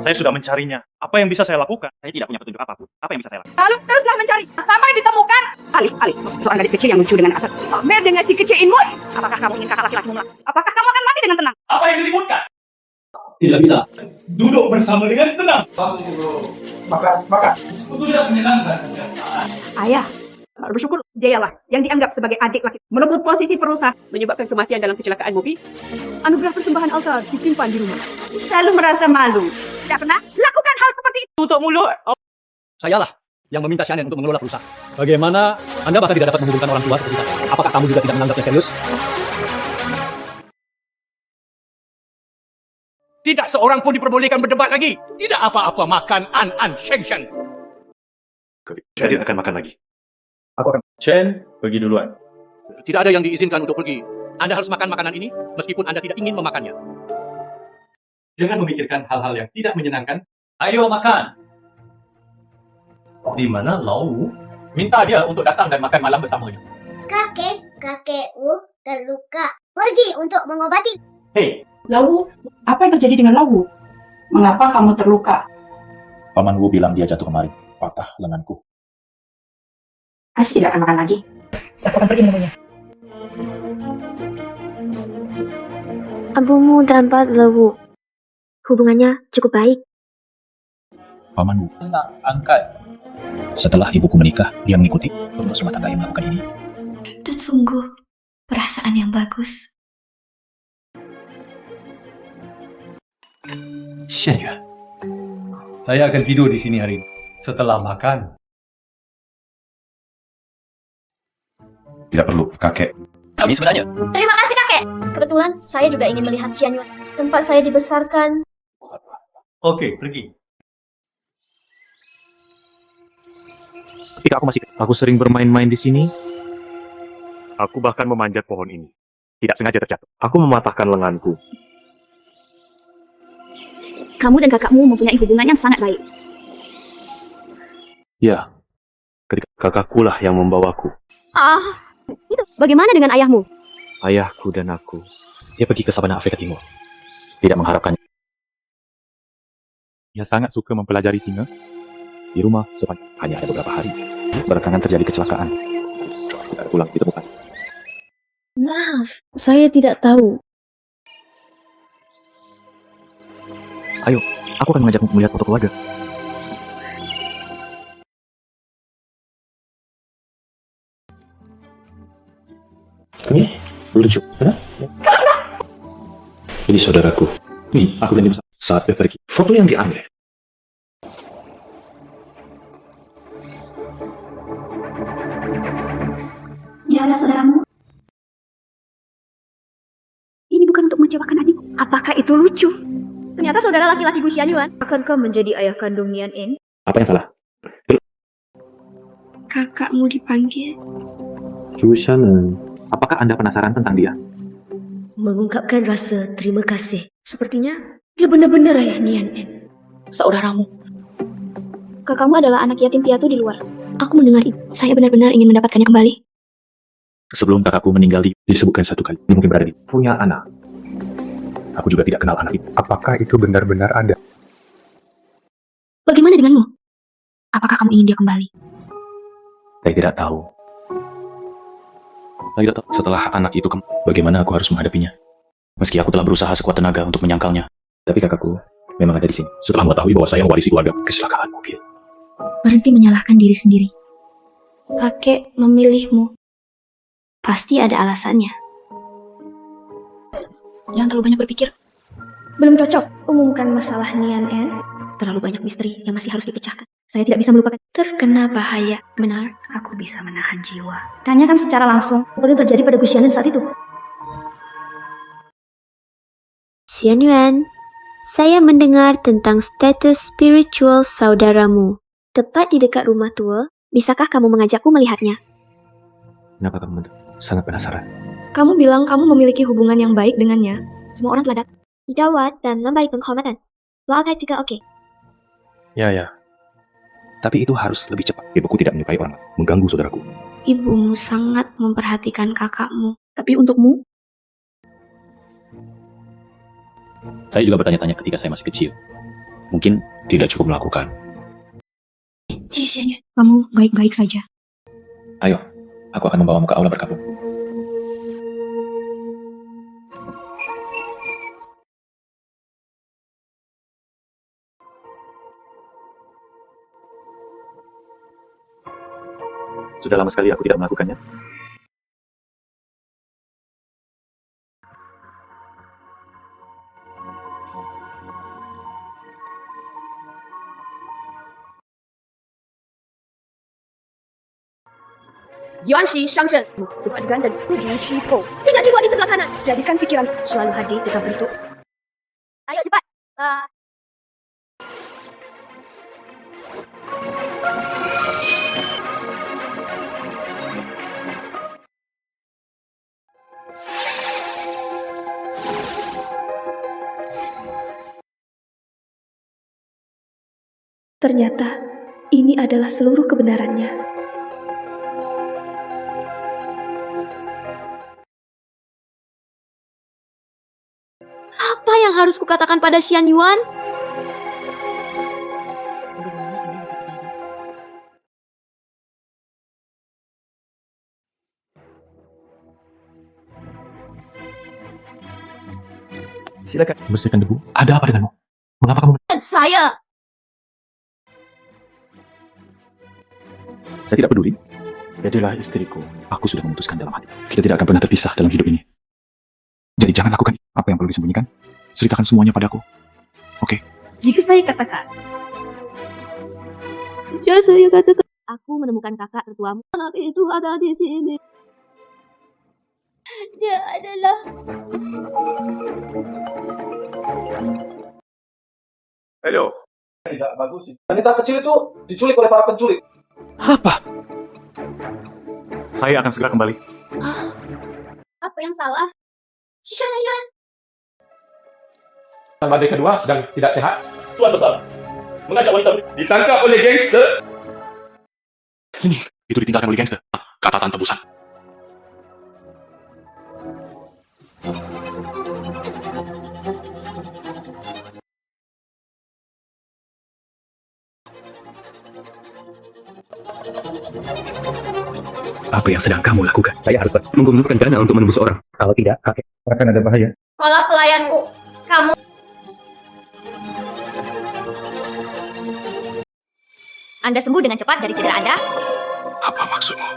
Saya sudah mencarinya. Apa yang bisa saya lakukan? Saya tidak punya petunjuk apapun. Apa yang bisa saya lakukan? Lalu teruslah mencari sampai ditemukan. Ali, seorang gadis kecil yang lucu dengan asal pamer dengan si kecil Inmun. Apakah kamu ingin kakak laki-lakimu melak? Apakah kamu akan mati dengan tenang? Apa yang diributkan? Tidak bisa. Duduk bersama dengan tenang. Makan. Tidak menyenangkan setiap saat. Ayah, bersyukur dialah yang dianggap sebagai adik laki merebut posisi perusahaan menyebabkan kematian dalam kecelakaan mobil. Anugerah persembahan altar disimpan di rumah. Selalu merasa malu. Tidak pernah lakukan hal seperti itu. Tutup mulut. Sayalah yang meminta Shannon untuk mengelola perusahaan. Bagaimana Anda bahkan tidak dapat menghubungkan orang tua seperti saya? Apakah kamu juga tidak menganggapnya serius? Tidak seorang pun diperbolehkan berdebat lagi. Tidak apa-apa makan an Sheng Sheng. Saya tidak akan makan lagi. Aku akan. Chen, pergi duluan. Tidak ada yang diizinkan untuk pergi. Anda harus makan makanan ini meskipun Anda tidak ingin memakannya. Jangan memikirkan hal-hal yang tidak menyenangkan. Ayo makan. Di mana Lau? Minta dia untuk datang dan makan malam bersamanya. Kakekku terluka. Pergi untuk mengobati. Hei, Lau, apa yang terjadi dengan Lau? Mengapa kamu terluka? Paman Wu bilang dia jatuh kemarin, patah lenganku. Pasti tidak akan makan lagi. Aku akan pergi menemuinya. Abumu dan Pak Lewu. Hubungannya cukup baik. Paman Wu. Angkat. Setelah ibuku menikah, dia mengikuti pengurus rumah tangga yang melakukan ini. Itu sungguh perasaan yang bagus. Shen Yuan. Saya akan tidur di sini hari ini. Setelah makan. Tidak perlu, kakek. Kami sebenarnya. Terima kasih kakek. Kebetulan saya juga ingin melihat Xian Yuan. Tempat saya dibesarkan. Oke, pergi. Ketika aku sering bermain-main di sini. Aku bahkan memanjat pohon ini. Tidak sengaja terjatuh. Aku mematahkan lenganku. Kamu dan kakakmu mempunyai hubungan yang sangat baik. Ya, ketika kakakkulah yang membawaku. Itu bagaimana dengan ayahmu? Ayahku dan aku. Dia pergi ke Sabana Afrika Timur. Tidak mengharapkannya. Dia sangat suka mempelajari singa. Di rumah sepanjang hanya ada beberapa hari. Belakangan terjadi kecelakaan. Tidak pulang ditemukan. Maaf, saya tidak tahu. Ayo, aku akan mengajakmu melihat foto keluarga. Ini lucu. Ini saudaraku. Nih, aku dan dia bersama saat dia pergi. Foto yang diambil. Jaga saudaramu. Ini bukan untuk mengecewakan adikku. Apakah itu lucu? Ternyata saudara laki-laki Gu Xianyuan. Akankah menjadi ayah kandung Nian En? Apa yang salah? Kakakmu dipanggil. Zhu Shannon. Apakah Anda penasaran tentang dia? Mengungkapkan rasa terima kasih. Sepertinya dia benar-benar ayah Nian En. Saudaramu. Kakakmu adalah anak yatim piatu di luar. Aku mendengar itu. Saya benar-benar ingin mendapatkannya kembali. Sebelum kakakku meninggal disebutkan satu kali. Dia mungkin berada di Punya anak. Aku juga tidak kenal anak itu. Apakah itu benar-benar ada? Bagaimana denganmu? Apakah kamu ingin dia kembali? Saya tidak tahu. Saya tidak tahu setelah anak itu bagaimana aku harus menghadapinya. Meski aku telah berusaha sekuat tenaga untuk menyangkalnya, tapi kakakku memang ada di sini. Setelah mengetahui bahwa saya mewarisi keluarga, kecelakaan mobil. Berhenti menyalahkan diri sendiri. Kakek memilihmu. Pasti ada alasannya. Jangan terlalu banyak berpikir. Belum cocok umumkan masalah Nian En. Terlalu banyak misteri yang masih harus dipecahkan. Saya tidak bisa melupakan. Terkena bahaya. Benar, aku bisa menahan jiwa. Tanyakan secara langsung. Apa yang terjadi pada Gusianen saat itu? Xian Yuan, saya mendengar tentang status spiritual saudaramu. Tepat di dekat rumah tua. Bisakah kamu mengajakku melihatnya? Kenapa kamu sangat penasaran? Kamu bilang kamu memiliki hubungan yang baik dengannya. Semua orang telah datang. 你的我等memberi penghormatan. Wakai juga oke. Ya. Tapi itu harus lebih cepat. Ibuku tidak menyukai orang mengganggu saudaraku. Ibumu sangat memperhatikan kakakmu. Tapi untukmu? Saya juga bertanya-tanya ketika saya masih kecil. Mungkin tidak cukup melakukan. Cici, kamu baik-baik saja. Ayo, aku akan membawamu ke aula berkabung. Sudah lama sekali aku tidak melakukannya. Yuanxi Shangzhen, adegan dan 布局虚构. Tinggal jiwa di sebelah kanan. Jadikan pikiran selalu hadir dengan bentuk. Ayo cepat. Ternyata ini adalah seluruh kebenarannya. Apa yang harus kukatakan pada Xian Yuan? Silakan bersihkan debu. Ada apa denganmu? Mengapa kamu? Saya tidak peduli. Jadilah istriku. Aku sudah memutuskan dalam hati. Kita tidak akan pernah terpisah dalam hidup ini. Jadi jangan lakukan apa yang perlu disembunyikan. Ceritakan semuanya padaku. Oke? Jika saya katakan. Jika saya katakan. Aku menemukan kakak tertuamu. Anak itu ada di sini. Dia adalah... Halo. Tidak bagus sih. Wanita kecil itu diculik oleh para penculik. Apa? Saya akan segera kembali. Apa yang salah? Xian Yuan. Badai kedua sedang tidak sehat. Tuan Besar, mengajak wanita ditangkap oleh gangster. Itu ditinggalkan oleh gangster. Kata tante Busan. Apa yang sedang kamu lakukan? Saya harus mengumpulkan dana untuk menembus orang. Kalau tidak, kakek akan ada bahaya. Kalau pelayanku, kamu... Anda sembuh dengan cepat dari cedera Anda? Apa maksudmu?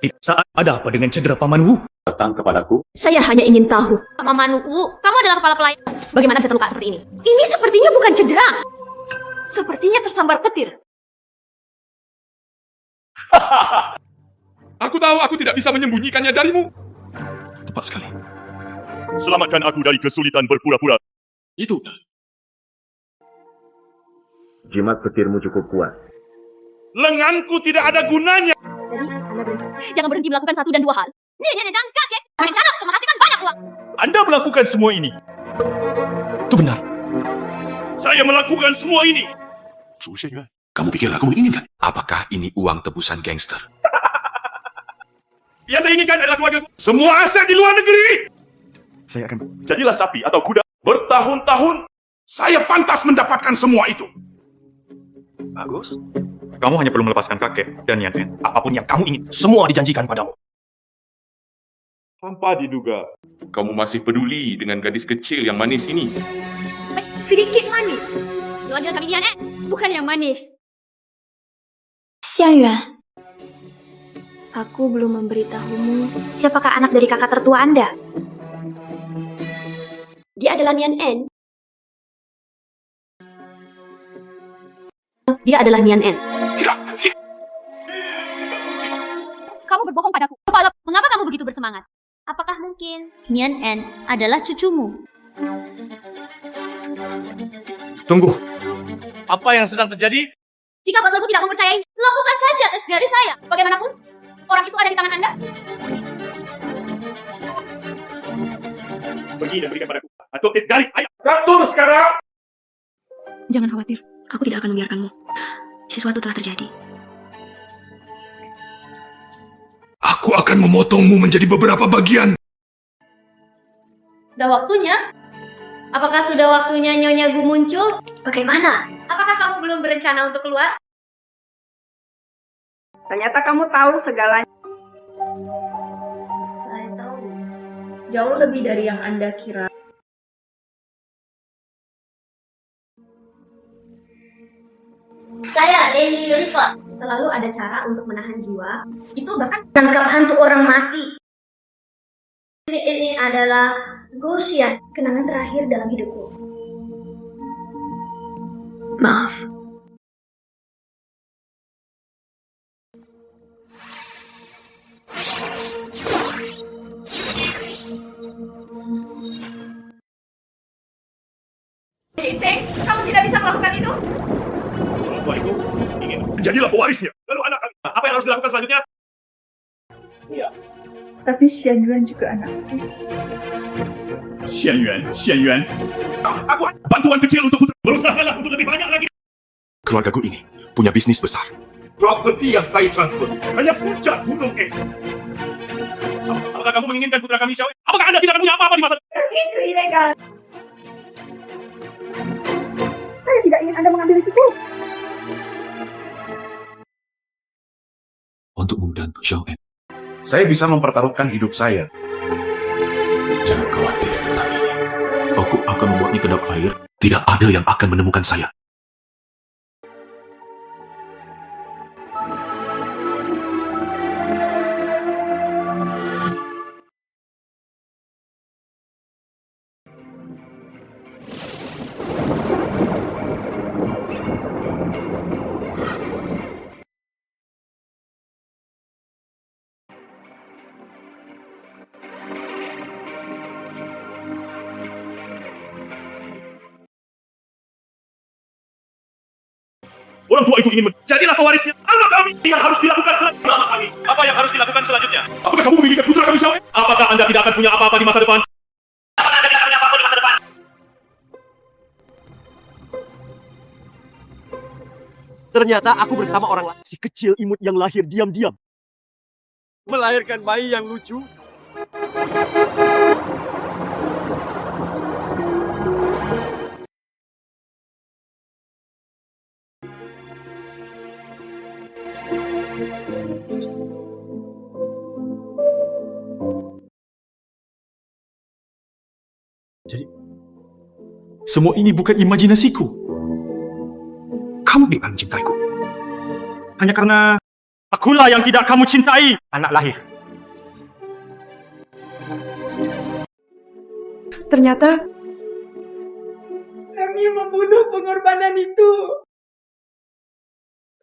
Tidak saat ada apa dengan cedera Paman Wu? Datang kepadaku. Saya hanya ingin tahu. Paman Wu, kamu adalah kepala pelayan. Bagaimana bisa terluka seperti ini? Ini sepertinya bukan cedera. Sepertinya tersambar petir. Aku tahu aku tidak bisa menyembunyikannya darimu. Tepat sekali. Selamatkan aku dari kesulitan berpura-pura. Itu. Jimat petirmu cukup kuat. Lenganku tidak ada gunanya. Jadi, Anda jangan berhenti melakukan satu dan dua hal. Nenek dan kakek berencana untuk menghasilkan banyak uang. Anda melakukan semua ini. Itu benar. Saya melakukan semua ini. Chu Xianyuan, kamu pikir aku menginginkan? Apakah ini uang tebusan gangster? Yang saya inginkan adalah keluarga. Semua aset di luar negeri. Saya akan... Jadilah sapi atau kuda. Bertahun-tahun saya pantas mendapatkan semua itu. Bagus. Kamu hanya perlu melepaskan kakek dan Yan En. Apapun yang kamu ingin, semua dijanjikan padamu. Tanpa diduga. Kamu masih peduli dengan gadis kecil yang manis ini. Sedikit manis. Lu adil kami Yan, bukan yang manis. Xianyuan, aku belum memberitahumu siapakah anak dari kakak tertua Anda. Dia adalah Nian En. Dia adalah Nian En. Kamu berbohong padaku. Mengapa kamu begitu bersemangat? Apakah mungkin Nian En adalah cucumu? Tunggu. Apa yang sedang terjadi? Jika butlerku tidak mempercayai, lakukan saja tes dari saya. Bagaimanapun, orang itu ada di tangan Anda. Pergi dan berikan padaku. Atau tes garis ayam. Atur sekarang. Jangan khawatir, aku tidak akan membiarkanmu. Sesuatu telah terjadi. Aku akan memotongmu menjadi beberapa bagian. Sudah waktunya? Apakah sudah waktunya Nyonya Gu muncul? Bagaimana? Apakah kamu belum berencana untuk keluar? Ternyata kamu tahu segalanya. Saya tahu. Jauh lebih dari yang Anda kira. Saya Lady Yunifort. Selalu ada cara untuk menahan jiwa. Itu bahkan tangkap hantu orang mati. Ini adalah Guxian, kenangan terakhir dalam hidupku. Maaf. Seng, kamu tidak bisa melakukan itu. Orang tua itu ingin jadilah pewarisnya. Lalu anak kami, apa yang harus dilakukan selanjutnya? Iya. Tapi Xianyuan juga anakku. Xianyuan. Aku bantuan kecil untuk putri. Berusahalah untuk lebih banyak lagi. Keluargaku ini punya bisnis besar. Properti yang saya transfer hanya puncak gunung es. Apakah kamu menginginkan putra kami Xiao? Apakah Anda tidak akan punya apa-apa di masa depan? Itu ilegal. Saya tidak ingin Anda mengambil risiko. Untukmu dan Xiao En. Saya bisa mempertaruhkan hidup saya. Jangan khawatir tentang ini. Aku akan membuatnya kedap air. Tidak ada yang akan menemukan saya. Orang tua itu ingin menjadilah pewarisnya. Anak kami yang harus dilakukan selanjutnya. Anak kami. Apa yang harus dilakukan selanjutnya? Apakah kamu menginginkan putra kami Xiao? Apakah Anda tidak akan punya apa-apa di masa depan? Apakah Anda tidak punya apa-apa di masa depan? Ternyata aku bersama orang lain. Si kecil imut yang lahir diam-diam. Melahirkan bayi yang lucu. Jadi, semua ini bukan imajinasiku. Kamu memang mencintaiku. Hanya karena akulah yang tidak kamu cintai. Anak lahir. Ternyata kami membunuh pengorbanan itu.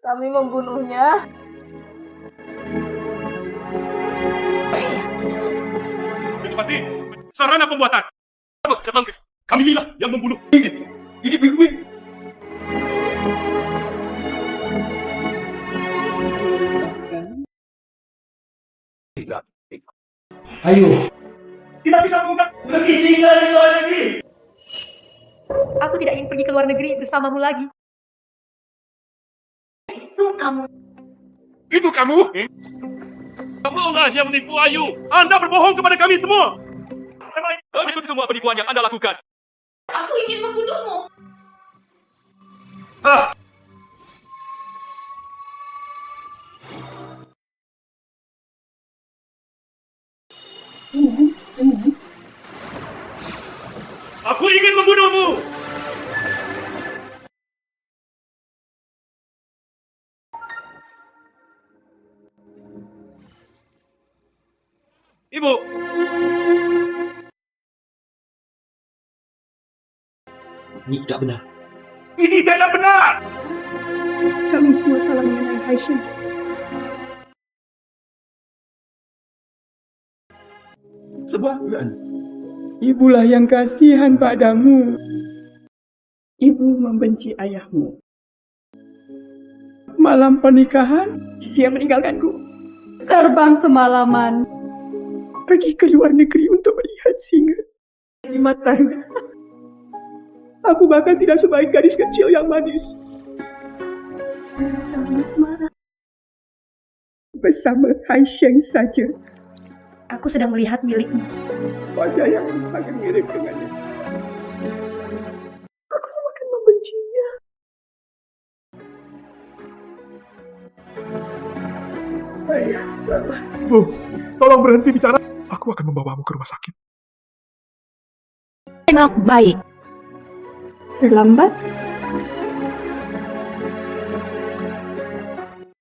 Kami membunuhnya. Itu pasti sarana pembuatan. Kami lah yang membunuh. Ini begini. Ayo. Kita bisa mengungkap lebih tinggal di luar negeri. Aku tidak ingin pergi ke luar negeri bersamamu lagi. Itu kamu. Itu kamu? Kamulah yang menipu Ayu. Anda berbohong kepada kami semua. Ikuti semua penipuan yang Anda lakukan. Aku ingin membunuhmu. Aku ingin membunuhmu! Ibu! Ini tidak benar. Ini tidak benar! Kami semua salah mengenai Haishin. Sebab ibulah yang kasihan padamu. Ibu membenci ayahmu. Malam pernikahan, dia meninggalkanku. Terbang semalaman. Pergi ke luar negeri untuk melihat singa di matanya. Aku bahkan tidak sebaik gadis kecil yang manis. Sangat marah. Bersama Haisheng saja. Aku sedang melihat milikmu. Wajah yang makin mirip dengannya. Aku semakin membencinya. Saya salah. Bu, tolong berhenti bicara. Aku akan membawamu ke rumah sakit. Enak baik. Terlambat.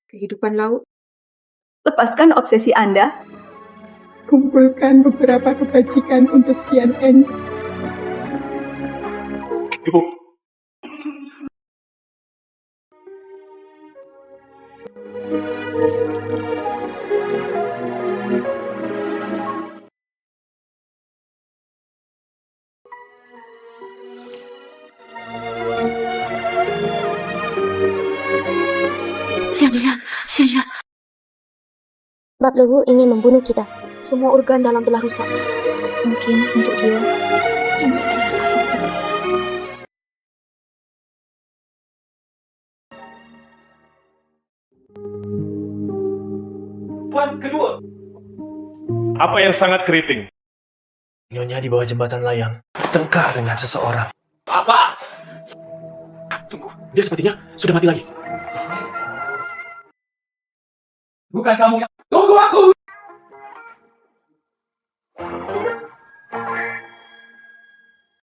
Kehidupan laut. Lepaskan obsesi Anda. Kumpulkan beberapa kebajikan untuk CNN. Ibu. Xianyuan. Butler Wu ingin membunuh kita. Semua organ dalam telah rusak. Mungkin untuk dia, ini adalah akhirat. Tuan kedua. Apa yang sangat keriting? Nyonya di bawah jembatan layang bertengkar dengan seseorang. Apa? Tunggu, dia sepertinya sudah mati lagi. Bukan kamu yang... Tunggu aku!